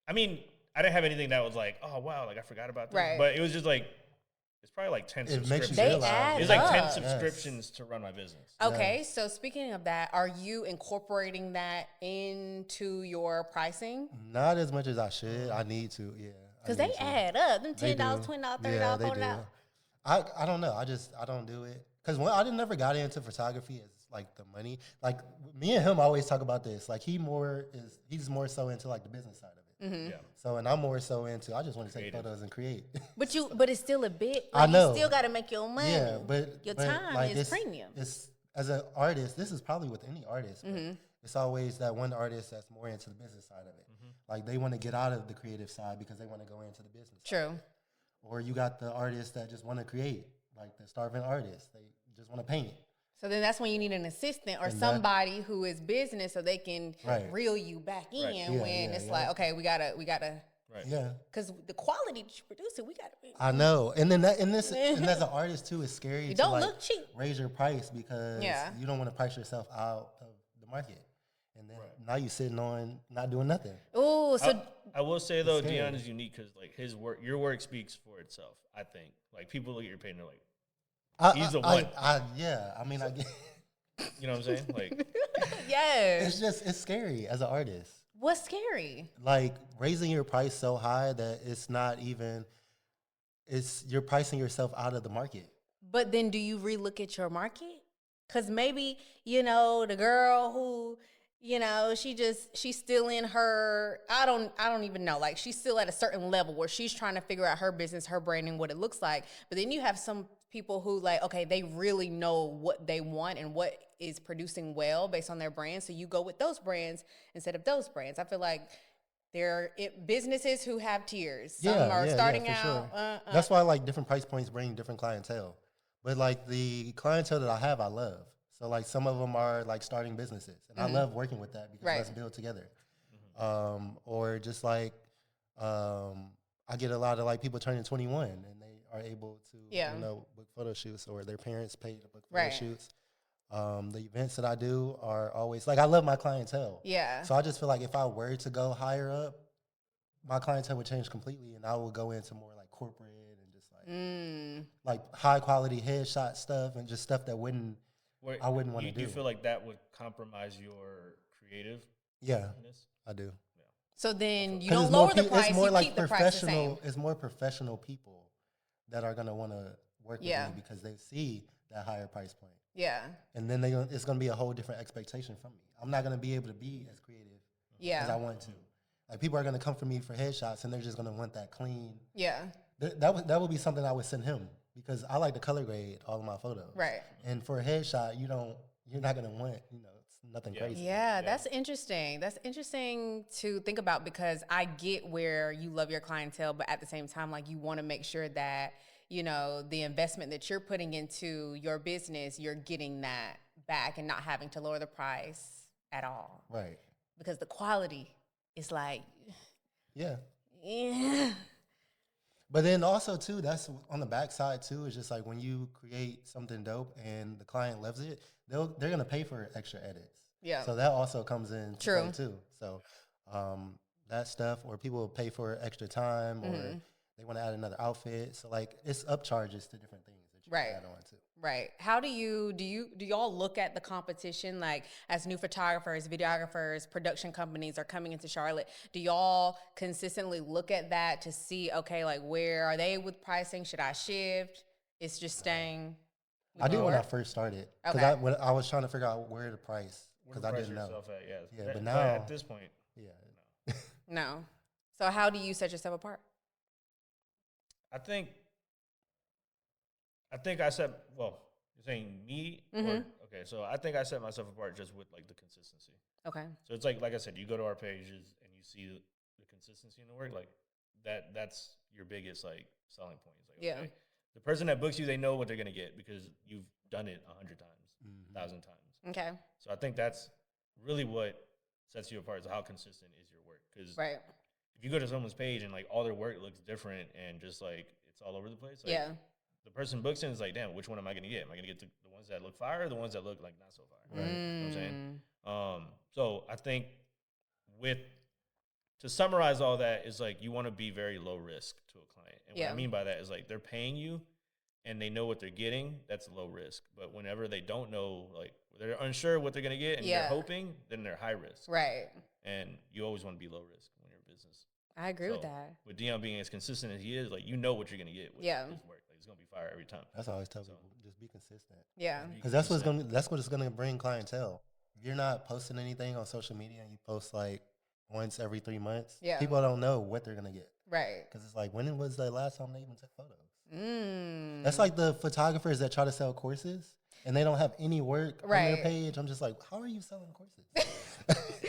I mean, I didn't have anything that was like, oh wow, like I forgot about this. Right. But it was just like, it's probably like 10 It makes you subscriptions. They realize. add It's like 10 up. subscriptions to run my business. Okay, so speaking of that, are you incorporating that into your pricing? Not as much as I should. I need to, yeah. I Because they need to. add up. Them They $10, do. $20, $30, Yeah, they $40. do. I don't know. I don't do it because never got into photography as like the money. Like me and him always talk about this. Like he's more so into like the business side of it. Mm-hmm. Yeah. So and I'm more so into I just want to take Creative. photos and create. But it's still a bit. I Like, know. You still got to make your money. Yeah, but your but, time like, is premium. It's as an artist. This is probably with any artist. But Mm-hmm. it's always that one artist that's more into the business side of it. Like they want to get out of the creative side because they want to go into the business. side. True. Or you got the artists that just want to create, like the starving artists. They just want to paint. So then that's when you need an assistant or And that- somebody who is business so they can Right. reel you back in Right. Yeah, when yeah, it's yeah. like, okay, we gotta, Right. Yeah, because the quality that you produce it, we gotta. I know. And then and as an artist too, it's scary. You to don't like look cheap. raise your price because Yeah. you don't want to price yourself out of the market. And then now you're sitting on not doing nothing. Oh, so I will say though, scary. Dion is unique because like your work speaks for itself. I think like people look at your page and they're like, He's the one. Yeah, I mean, I get. You know what I'm saying? Like, Yes. It's scary as an artist. What's scary? Like raising your price so high that it's not even, you're pricing yourself out of the market. But then do you relook at your market? Because maybe, the girl who, she's still in her, I don't even know. Like she's still at a certain level where she's trying to figure out her business, her branding, what it looks like. But then you have some people who like, okay, they really know what they want and what is producing well based on their brand. So you go with those brands instead of those brands. I feel like there are businesses who have tiers. Some are starting out. Sure. That's why like different price points bring different clientele. But like the clientele that I have, I love. So like some of them are like starting businesses, and I love working with that because let's build together. Or just like I get a lot of like people turning 21 and they are able to book photo shoots, or their parents pay to book photo shoots. The events that I do are always like, I love my clientele. Yeah. So I just feel like if I were to go higher up, my clientele would change completely, and I would go into more like corporate and just like high quality headshot stuff and just stuff that I wouldn't want to do. Do you feel like that would compromise your creative? Yeah, I do. Yeah. So then you don't lower the price. It's more you like keep the price the same. It's more professional people that are gonna want to work with me because they see that higher price point. Yeah. And then it's gonna be a whole different expectation from me. I'm not gonna be able to be as creative as I want to. Like people are gonna come for me for headshots, and they're just gonna want that clean. Yeah. That would be something I would send him, because I like to color grade all of my photos. Right. And for a headshot, you're not gonna want, it's nothing crazy. Yeah, that's interesting. That's interesting to think about, because I get where you love your clientele, but at the same time, like you want to make sure that, the investment that you're putting into your business, you're getting that back and not having to lower the price at all. Right. Because the quality is like, yeah. Yeah. But then also too, that's on the backside too. It's just like when you create something dope and the client loves it, they're gonna pay for extra edits. Yeah. So that also comes in True play too. So that stuff, or people will pay for extra time, or they want to add another outfit. So like it's upcharges to different things that you can add on to. Right. How do y'all look at the competition, like as new photographers, videographers, production companies are coming into Charlotte? Do y'all consistently look at that to see, okay, like where are they with pricing? Should I shift? It's just staying. I did when I first started, because when I was trying to figure out where to price, because I didn't know. Yeah, but now at this point, no. So how do you set yourself apart? I think I set, well, you're saying me? Okay, so I think I set myself apart just with like the consistency. Okay. So it's like I said, you go to our pages and you see the consistency in the work, like that's your biggest like selling point. It's like, okay, the person that books you, they know what they're gonna get because you've done it 100 times, 1,000 times. Okay. So I think that's really what sets you apart, is how consistent is your work. Because if you go to someone's page and like all their work looks different and just like it's all over the place, like, the person books in is like, damn, which one am I gonna get? Am I gonna get the ones that look fire, or the ones that look like not so fire? Right. You know what I'm saying? So I think to summarize all that is like, you want to be very low risk to a client. And what I mean by that is like, they're paying you and they know what they're getting, that's low risk. But whenever they don't know, like they're unsure what they're gonna get and they're hoping, then they're high risk. Right. And you always want to be low risk when you're in business. I agree with that. With Dion being as consistent as he is, like you know what you're gonna get with his work. Like it's gonna be fire every time. That's always tell people, just be consistent. Yeah. Because that's what it's gonna bring clientele. If you're not posting anything on social media and you post like once every 3 months, people don't know what they're gonna get. Right. Because it's like, when was the last time they even took photos? That's like the photographers that try to sell courses and they don't have any work on their page. I'm just like, how are you selling courses?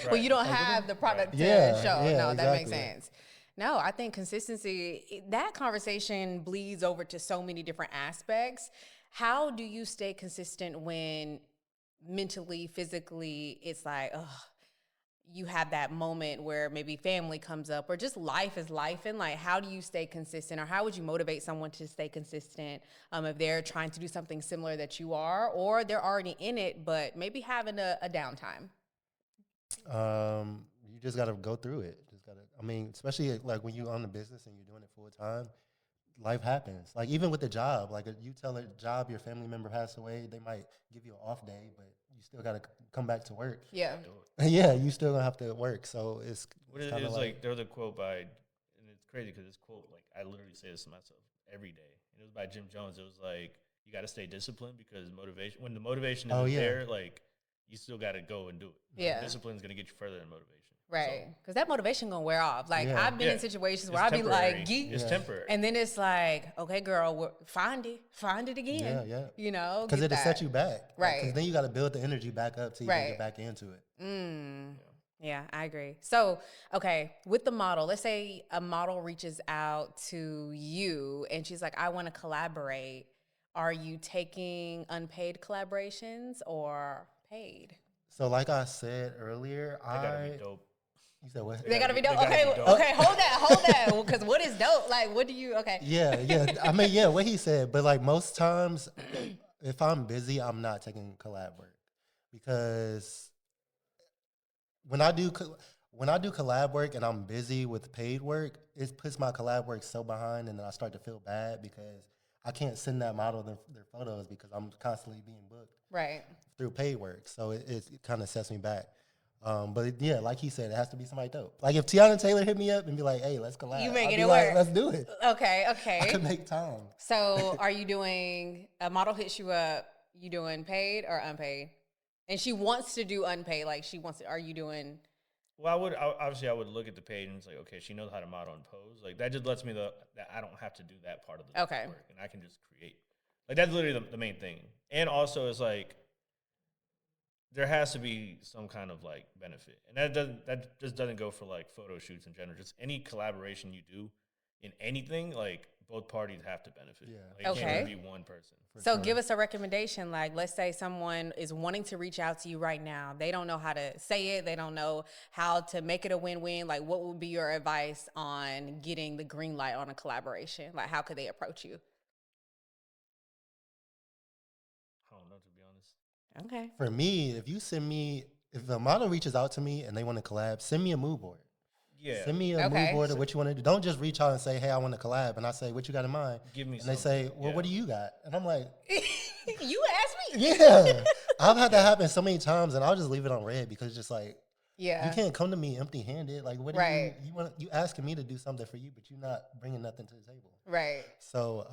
Well, you don't have the product to show. No, that makes sense. No, I think consistency, that conversation bleeds over to so many different aspects. How do you stay consistent when mentally, physically, it's like, you have that moment where maybe family comes up or just life is life, and like, how do you stay consistent, or how would you motivate someone to stay consistent if they're trying to do something similar that you are, or they're already in it but maybe having a downtime? You just got to go through it. Especially like when you own the business and you're doing it full time, life happens. Like even with the job, like you tell a job your family member passed away, they might give you an off day, but you still got to come back to work. Yeah. Yeah, you still gonna have to work. So it's What it is like there was a quote by, and it's crazy because this quote, like I literally say this to myself every day. And it was by Jim Jones. It was like, you got to stay disciplined because motivation, when the motivation isn't there, like you still got to go and do it. Yeah. Discipline is going to get you further than motivation. Right. Because that motivation going to wear off. Like, I've been in situations where I'll be like, geek. It's temporary. And then it's like, okay, girl, find it again. Yeah. You know? Because it'll set you back. Right. Because then you got to build the energy back up to even get back into it. Yeah, I agree. So, okay, with the model, let's say a model reaches out to you and she's like, I want to collaborate. Are you taking unpaid collaborations or paid? So like I said earlier, They gotta be dope. You said what? They gotta be dope. Okay, hold that. Because what is dope? Like, what do you? Okay. Yeah. I mean, yeah, what he said. But like most times, if I'm busy, I'm not taking collab work because when I do collab work and I'm busy with paid work, it puts my collab work so behind, and then I start to feel bad because I can't send that model their photos because I'm constantly being booked through paid work. So it kind of sets me back. But yeah, like he said, it has to be somebody dope. Like if Tiana Taylor hit me up and be like, "Hey, let's collab," you making it work. Like, let's do it. Okay. I can make time. So are you doing, a model hits you up, you doing paid or unpaid? And she wants to do unpaid, like she wants to, are you doing? Well, I would look at the page and it's like, okay, she knows how to model and pose. Like that just lets me know that I don't have to do that part of the work, and I can just create. Like that's literally the main thing. And also, it's like there has to be some kind of like benefit, and that just doesn't go for like photo shoots in general. Just any collaboration you do in anything, like both parties have to benefit. Yeah. Like, it can't be one person. So give us a recommendation. Like, let's say someone is wanting to reach out to you right now. They don't know how to say it. They don't know how to make it a win-win. Like, what would be your advice on getting the green light on a collaboration? Like, how could they approach you? I don't know, to be honest. Okay. For me, if a model reaches out to me and they want to collab, send me a mood board. Yeah. Send me a mood board of what you want to do. Don't just reach out and say, "Hey, I want to collab," and I say, "What you got in mind?" Give me. And they say, "Well, what do you got?" And I'm like, You asked me. "Yeah." I've had that happen so many times, and I'll just leave it on red because it's just like, you Yeah. can't come to me empty-handed. Like, what do you asking me to do something for you, but you're not bringing nothing to the table. Right. So,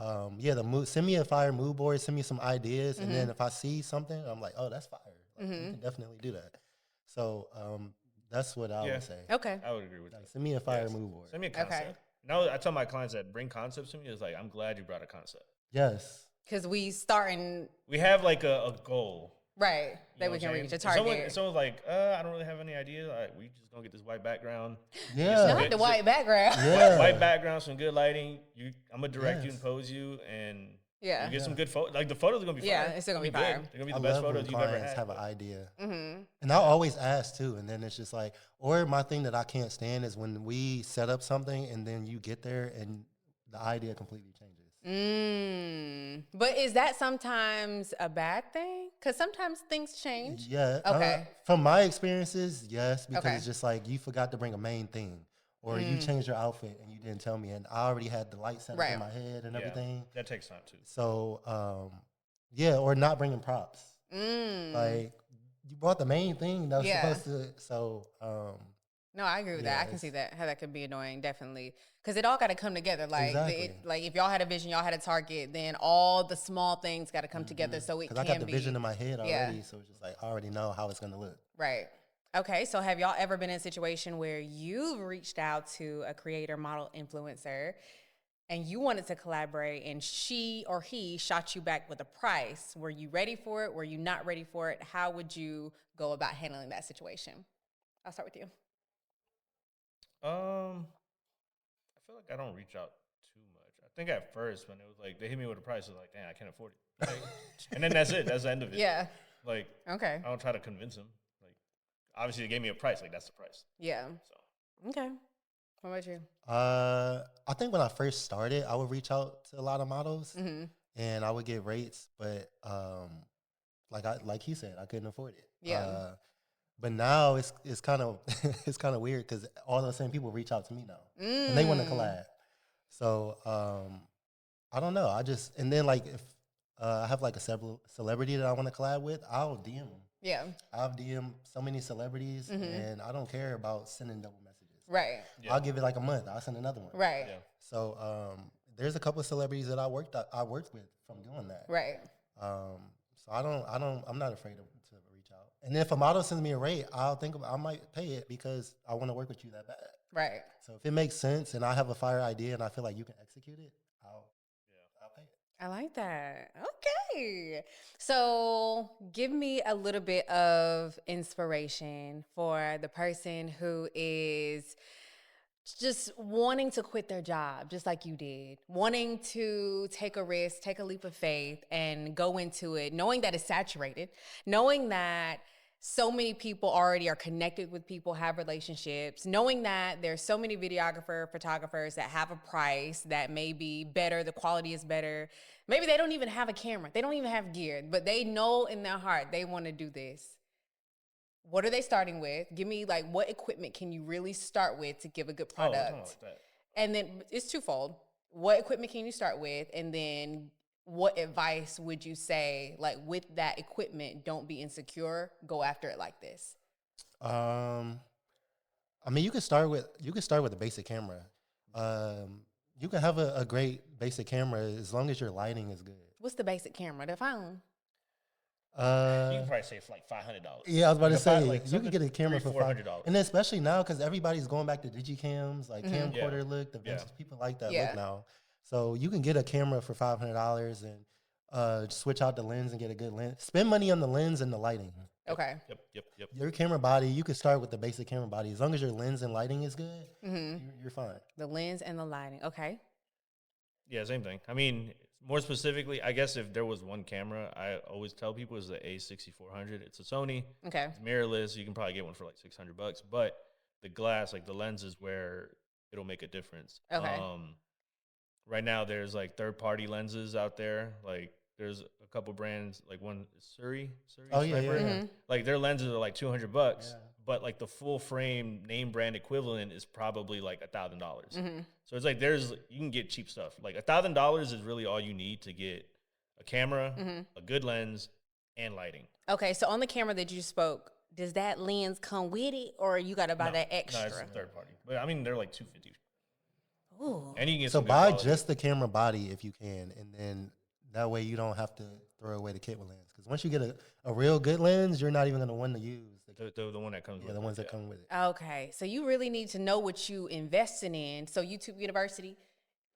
send me a fire mood board, send me some ideas, and then if I see something, I'm like, "Oh, that's fire. Like, we can definitely do that." So, that's what I would say. Okay. I would agree with that. Send me a fire mood board. Send me a concept. No, I tell my clients that bring concepts to me is like, I'm glad you brought a concept. Yes. Because we starting. We have like a goal. Right. That we can reach a target. Someone's like, I don't really have any idea. All right, we just gonna get this white background. Yeah. Not the white background. Yeah. White background, some good lighting. I'm gonna direct you and pose you, and you get some good photos. Like the photos are gonna be fire. Yeah, it's still gonna be fire. They're gonna be the best photos you've ever clients had. have an idea. And I'll always ask too, and then it's just like, or my thing that I can't stand is when we set up something and then you get there and the idea completely changes. But is that sometimes a bad thing? Because sometimes things change. Yeah. Okay. From my experiences, yes, because Okay. it's just like you forgot to bring a main thing, or you changed your outfit and you didn't tell me, and I already had the light set up in my head and everything. That takes time too. So, or not bringing props. Like you brought the main thing that was supposed to. So, no, I agree with that. I can see that, how that could be annoying, definitely. Because it all got to come together. Like, Exactly. like if y'all had a vision, y'all had a target, then all the small things got to come together so it can be. because I got the vision in my head already, so it's just like I already know how it's gonna look. Right. Okay, so have y'all ever been in a situation where you've reached out to a creator, model, influencer, and you wanted to collaborate, and she or he shot you back with a price? Were you ready for it? Were you not ready for it? How would you go about handling that situation? I'll start with you. I feel like I don't reach out too much. I think at first when it was like they hit me with a price, I was like, damn, I can't afford it. Like, and then that's it. That's the end of it. Yeah. Like, Okay. I don't try to convince them. Like, obviously they gave me a price. Like, that's the price. Yeah. So Okay. What about you? I think when I first started, I would reach out to a lot of models, and I would get rates, but like he said, I couldn't afford it. Yeah. But now it's kind of it's kind of weird because all those same people reach out to me now, and they want to collab. So I don't know. And then like if I have like a celebrity that I want to collab with, I'll DM them. Yeah. I've DM'd so many celebrities, and I don't care about sending double messages. Right. I'll give it like a month. I'll send another one. Right. Yeah. So there's a couple of celebrities that I worked with from doing that. Right. So I'm not afraid to reach out. And if a model sends me a rate, I might pay it because I want to work with you that bad. Right. So if it makes sense and I have a fire idea and I feel like you can execute it, I'll pay it. I like that. Okay. So give me a little bit of inspiration for the person who is just wanting to quit their job, just like you did, wanting to take a risk, take a leap of faith and go into it, knowing that it's saturated, knowing that so many people already are connected with people, have relationships, knowing that there's so many photographers that have a price that may be better, the quality is better. Maybe they don't even have a camera. They don't even have gear, but they know in their heart they want to do this. What are they starting with? Give me like what equipment can you really start with to give a good product? Like that. And then it's twofold. What equipment can you start with? And then what advice would you say, like with that equipment, don't be insecure, go after it like this? I mean, you can start with a basic camera. You can have a great basic camera as long as your lighting is good. What's the basic camera? The phone? You can probably say for like $500. Yeah, I was about to say, like you can get a camera for $400. And especially now, because everybody's going back to digicams, like camcorder look, the vintage people like that look now. So you can get a camera for $500 and switch out the lens and get a good lens. Spend money on the lens and the lighting. Okay. Yep. Your camera body, you can start with the basic camera body. As long as your lens and lighting is good, you're fine. The lens and the lighting. Okay. Yeah, same thing. I mean, more specifically, I guess if there was one camera, I always tell people is the A6400. It's a Sony. Okay. It's mirrorless. You can probably get one for like $600, but the glass, like the lens, is where it'll make a difference. Okay. Right now, there's like third-party lenses out there. Like there's a couple brands, like one Surrey. Oh yeah. Like their lenses are like $200, but like the full frame name brand equivalent is probably like $1,000. So it's like you can get cheap stuff. Like $1,000 is really all you need to get a camera, a good lens, and lighting. Okay, so on the camera that you spoke, does that lens come with it, or you got to buy that extra? No, it's a third party. But I mean, they're like $250. Ooh. And you can get So some good buy quality. just the camera body if you can, and then that way you don't have to throw away the kit with lens. Because once you get a real good lens, you're not even going to want to use the one that comes with the it. ones that come with it. Okay, so you really need to know what you investing in. So YouTube University,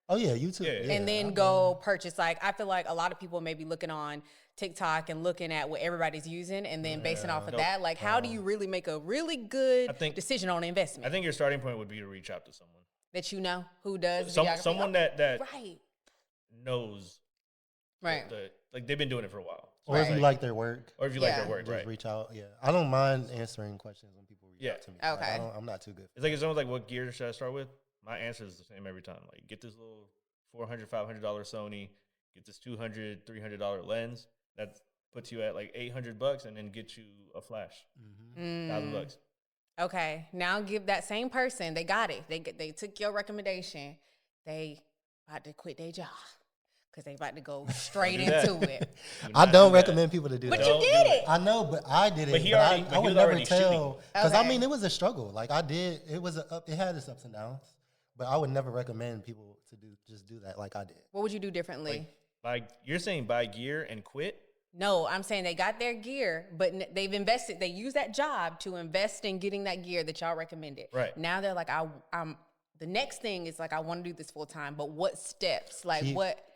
Oh yeah, YouTube. Yeah. and then go purchase. Like I feel like a lot of people may be looking on TikTok and looking at what everybody's using, and then basing off of that, like how do you really make a really good decision on investment? I think your starting point would be to reach out to someone that you know who does someone that right, knows, right. like they've been doing it for a while. Or if you like their work, Or if you like their work, just right? reach out. Yeah, I don't mind answering questions when people reach out to me. Okay. Like, I'm not too good. It's like if someone's like, "What gear should I start with?" My answer is the same every time. Like, get this little $400, $500 Sony, get this $200, $300 lens. That puts you at like $800, and then get you a flash, $1,000. Okay, now give that same person, they got it. They took your recommendation. They about to quit their job because they about to go straight into it. I don't recommend people to do But that. you did it. I know, but I did it. But he but already- I but he would was never already tell shooting. because Okay. I mean it was a struggle. Like I did, it had its ups and downs. But I would never recommend people to do that like I did. What would you do differently? You're saying buy gear and quit? No, I'm saying they got their gear, but they've invested. They use that job to invest in getting that gear that y'all recommended. Right. Now they're like, I'm. The next thing is like, I want to do this full time, but what steps? Like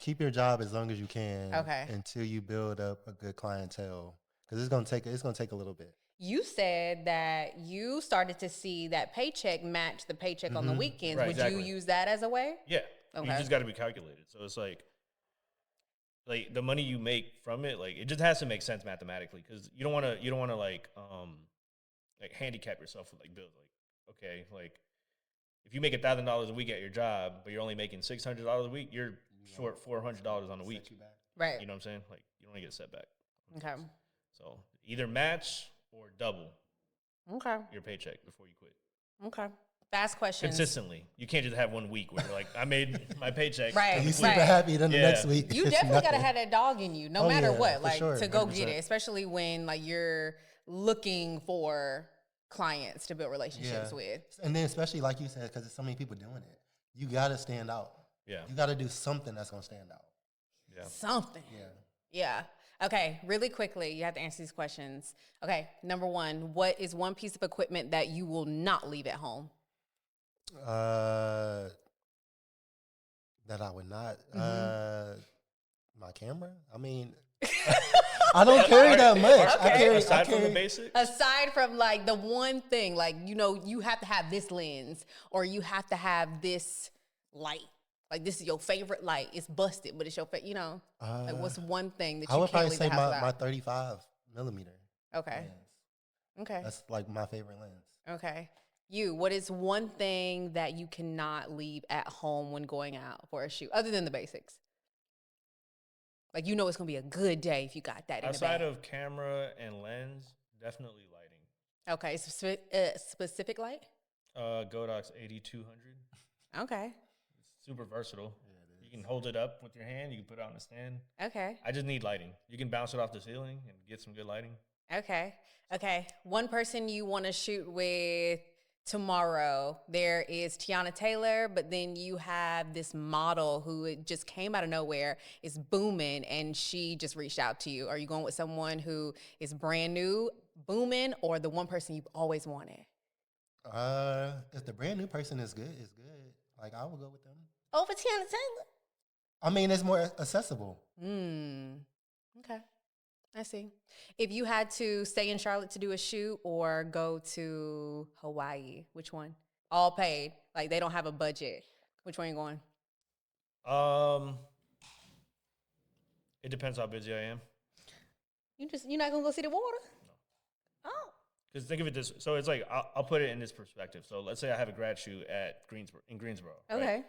Keep your job as long as you can. Okay. Until you build up a good clientele, because it's gonna take a little bit. You said that you started to see that paycheck match the paycheck on the weekends. Right, Would exactly. you use that as a way? Yeah. Okay. You just got to be calculated. So it's like the money you make from it, like it just has to make sense mathematically, because you don't want to like handicap yourself with like bills. Like, okay, like if you make $1,000 a week at your job, but you're only making $600 a week, you're short $400 on a week. Right. You know what I'm saying? Like you don't want to get set back. Okay. So either match or double Okay. your paycheck before you quit. Okay. Fast questions. Consistently. You can't just have 1 week where you're like, I made my paycheck. Right. You Right. super happy, then the Yeah. next week You it's definitely got to nothing. have that dog in you, no Oh, matter yeah, what, for like sure, to go 100%. get it, especially when like you're looking for clients to build relationships with. And then especially like you said, because there's so many people doing it, you got to stand out. Yeah. You got to do something that's going to stand out. Yeah. Something. Yeah. Okay, really quickly, you have to answer these questions. Okay, number one, what is one piece of equipment that you will not leave at home? That I would not. My camera. I mean, I don't carry that much. Aside from the basics? Aside from like the one thing, like, you know, you have to have this lens or you have to have this light. Like, this is your favorite light. It's busted, but it's your favorite, you know? Like, what's one thing that you I would can't probably leave say the house my without? 35 millimeter. Okay. lens. Okay. That's like my favorite lens. Okay. What is one thing that you cannot leave at home when going out for a shoot, other than the basics? Like, you know it's going to be a good day if you got that in the Outside bag. of camera and lens, definitely lighting. Okay. Specific light? Godox 8200. Okay. It's super versatile. You can hold it up with your hand. You can put it on a stand. Okay. I just need lighting. You can bounce it off the ceiling and get some good lighting. Okay. Okay. One person you want to shoot with tomorrow, there is Tiana Taylor, but then you have this model who it just came out of nowhere, is booming, and she just reached out to you. Are you going with someone who is brand new, booming, or the one person you've always wanted? If the brand new person is good, it's good. Like, I will go with them. Over Tiana Taylor? I mean, it's more accessible. Okay. I see. If you had to stay in Charlotte to do a shoot or go to Hawaii, which one? All paid. Like, they don't have a budget. Which one are you going? It depends how busy I am. You're not gonna go see the water? No. Oh. Because think of it this, so it's like I'll put it in this perspective. So let's say I have a grad shoot at Greensboro. Okay.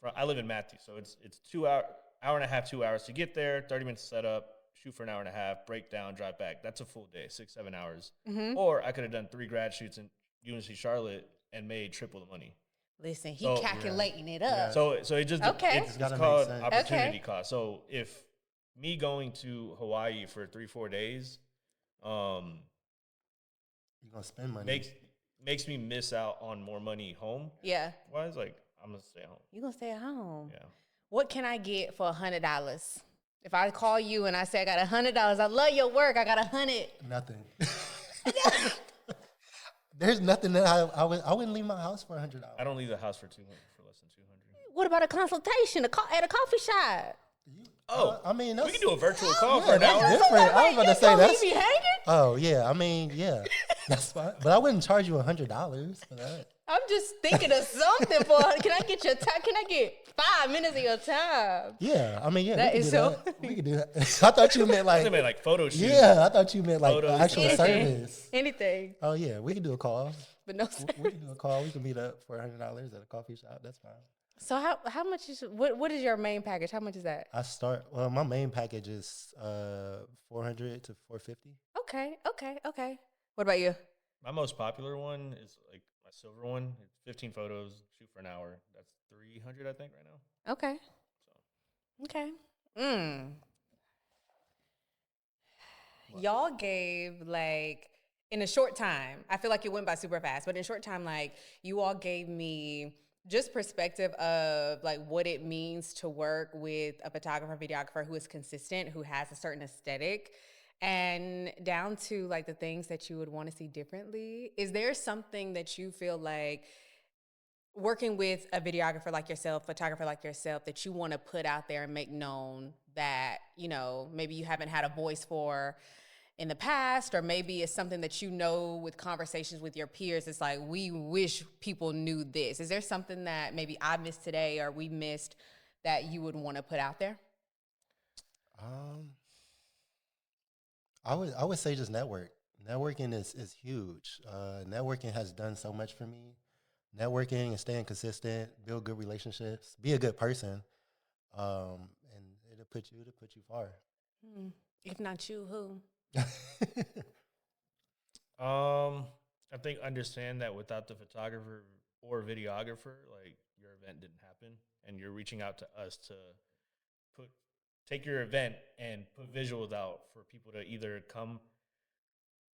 Right? I live in Matthews, so it's 2 hour and a half, 2 hours to get there, 30 minutes to set up, shoot for an hour and a half, break down, drive back. That's a full day, 6-7 hours. Or I could have done 3 grad shoots in UNC Charlotte and made triple the money. Listen, calculating it up. So it just it's gotta called make sense. opportunity cost. So if me going to Hawaii for 3-4 days, You're gonna spend money. makes me miss out on more money home. Yeah. Why is like I'm gonna stay home. You're gonna stay at home. Yeah. What can I get for $100? If I call you and I say I got $100, I love your work. I got 100. Nothing. There's nothing that I wouldn't leave my house for $100. I don't leave the house for less than 200. What about a consultation at a coffee shop? Oh, I mean, we can do a virtual call for an that's hour. different. I was about to say Leave me hanging? Oh yeah, I mean, yeah, that's fine. But I wouldn't charge you $100 for that. I'm just thinking of something for. Can I get your time? Can I get 5 minutes of your time? Yeah, I mean, yeah, That we is could do so- that. We could do that. I thought you meant I like, mean, like photo shoot. yeah, I thought you meant like Photos, actual Anything. service. Anything, Oh yeah, we can do a call. but no. Sir. We can do a call. We can meet up for $100 at a coffee shop. That's fine. So how much is what is your main package? How much is that? Well, my main package is $400 to $450. Okay. What about you? My most popular one is like my silver one. It's 15 photos, shoot for an hour. That's 300, I think, right now. Okay. Okay. Y'all gave like in a short time. I feel like it went by super fast, but in a short time, like you all gave me just perspective of like what it means to work with a photographer, videographer who is consistent, who has a certain aesthetic, and down to like the things that you would want to see differently. Is there something that you feel like working with a videographer like yourself, photographer like yourself, that you want to put out there and make known that, you know, maybe you haven't had a voice for in the past, or maybe it's something that you know with conversations with your peers, it's like, we wish people knew this. Is there something that maybe I missed today or we missed that you would want to put out there? I would say just network. Networking is huge. Networking has done so much for me. Networking and staying consistent, build good relationships, be a good person, and it'll put you far. If not you, who? I think understand that without the photographer or videographer, like your event didn't happen, and you're reaching out to us to take your event and put visuals out for people to either come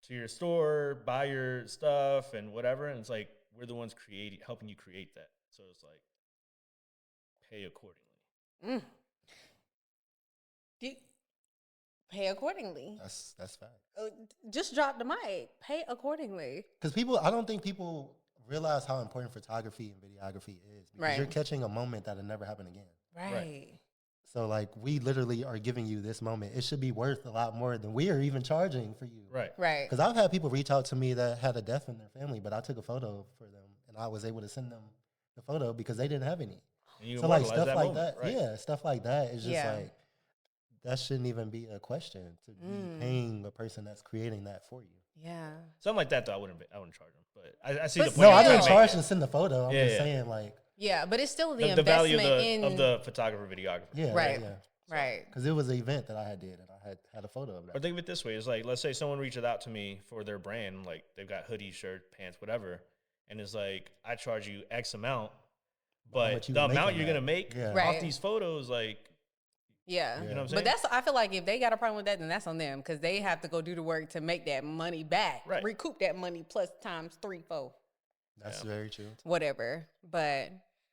to your store, buy your stuff and whatever. And it's like, we're the ones helping you create that. So it's like, pay accordingly. Pay accordingly. That's fact. Just drop the mic. Pay accordingly. Because I don't think people realize how important photography and videography is. Because you're catching a moment that'll never happen again. Right. So, like, we literally are giving you this moment. It should be worth a lot more than we are even charging for you. Right. Because I've had people reach out to me that had a death in their family, but I took a photo for them, and I was able to send them the photo because they didn't have any. So, like, stuff like that. Right. Yeah, stuff like that is just like, that shouldn't even be a question to be paying the person that's creating that for you. Yeah. Something like that, though, I wouldn't charge them. But I see the point. No, I didn't charge to send the photo. I'm just saying, like. Yeah, but it's still the investment value of the photographer, videographer. Yeah. Right. Yeah. Right. Because it was an event that I did, and I had a photo of that. Or think of it this way. It's like, let's say someone reaches out to me for their brand, like they've got hoodies, shirt, pants, whatever. And it's like, I charge you X amount, but the amount you're going to make off these photos, like, yeah. You know what I'm saying? But I feel like if they got a problem with that, then that's on them because they have to go do the work to make that money back, recoup that money plus times 3, 4. That's very true. Whatever. But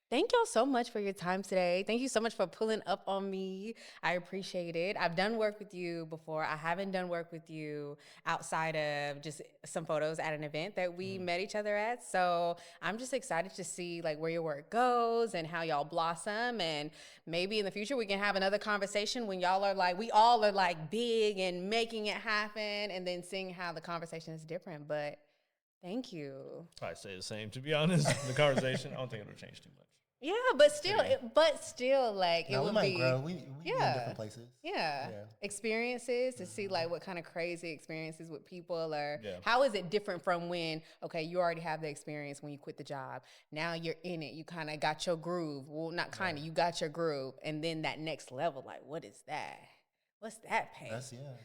thank y'all so much for your time today. Thank you so much for pulling up on me. I appreciate it. I've done work with you before. I haven't done work with you outside of just some photos at an event that we met each other at. So I'm just excited to see like where your work goes and how y'all blossom. And maybe in the future we can have another conversation when y'all are like, we all are like big and making it happen and then seeing how the conversation is different. But thank you. Probably say the same, to be honest. The conversation, I don't think it'll change too much. Yeah, but still, like it would be. Grow. We in different places. Yeah. Experiences to see like what kind of crazy experiences with people or how is it different from when you already have the experience when you quit the job. Now you're in it. You kind of got your groove. Well, not kind of. You got your groove, and then that next level. Like, what is that? What's that pay?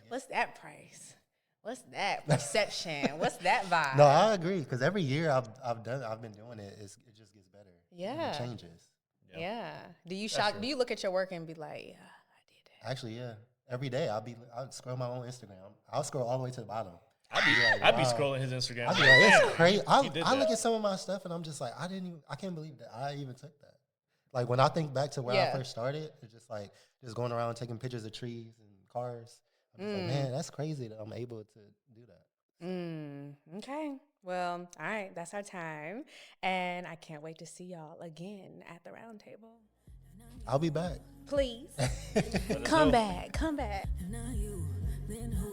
What's that price? What's that perception? What's that vibe? No, I agree because every year I've been doing it. It just gets better. Yeah, it changes. Yeah. Do you look at your work and be like, yeah, I did that? Actually, yeah. Every day I'll scroll my own Instagram. I'll scroll all the way to the bottom. I'd be scrolling his Instagram. I'd be like, it's crazy. I look at some of my stuff and I'm just like, I can't believe that I even took that. Like when I think back to where I first started, it's just like just going around taking pictures of trees and cars. I'm just like, man, that's crazy that I'm able to do that. Okay. Well, all right. That's our time. And I can't wait to see y'all again at the round table. I'll be back. Please. Come back. Come back. Now you, then who?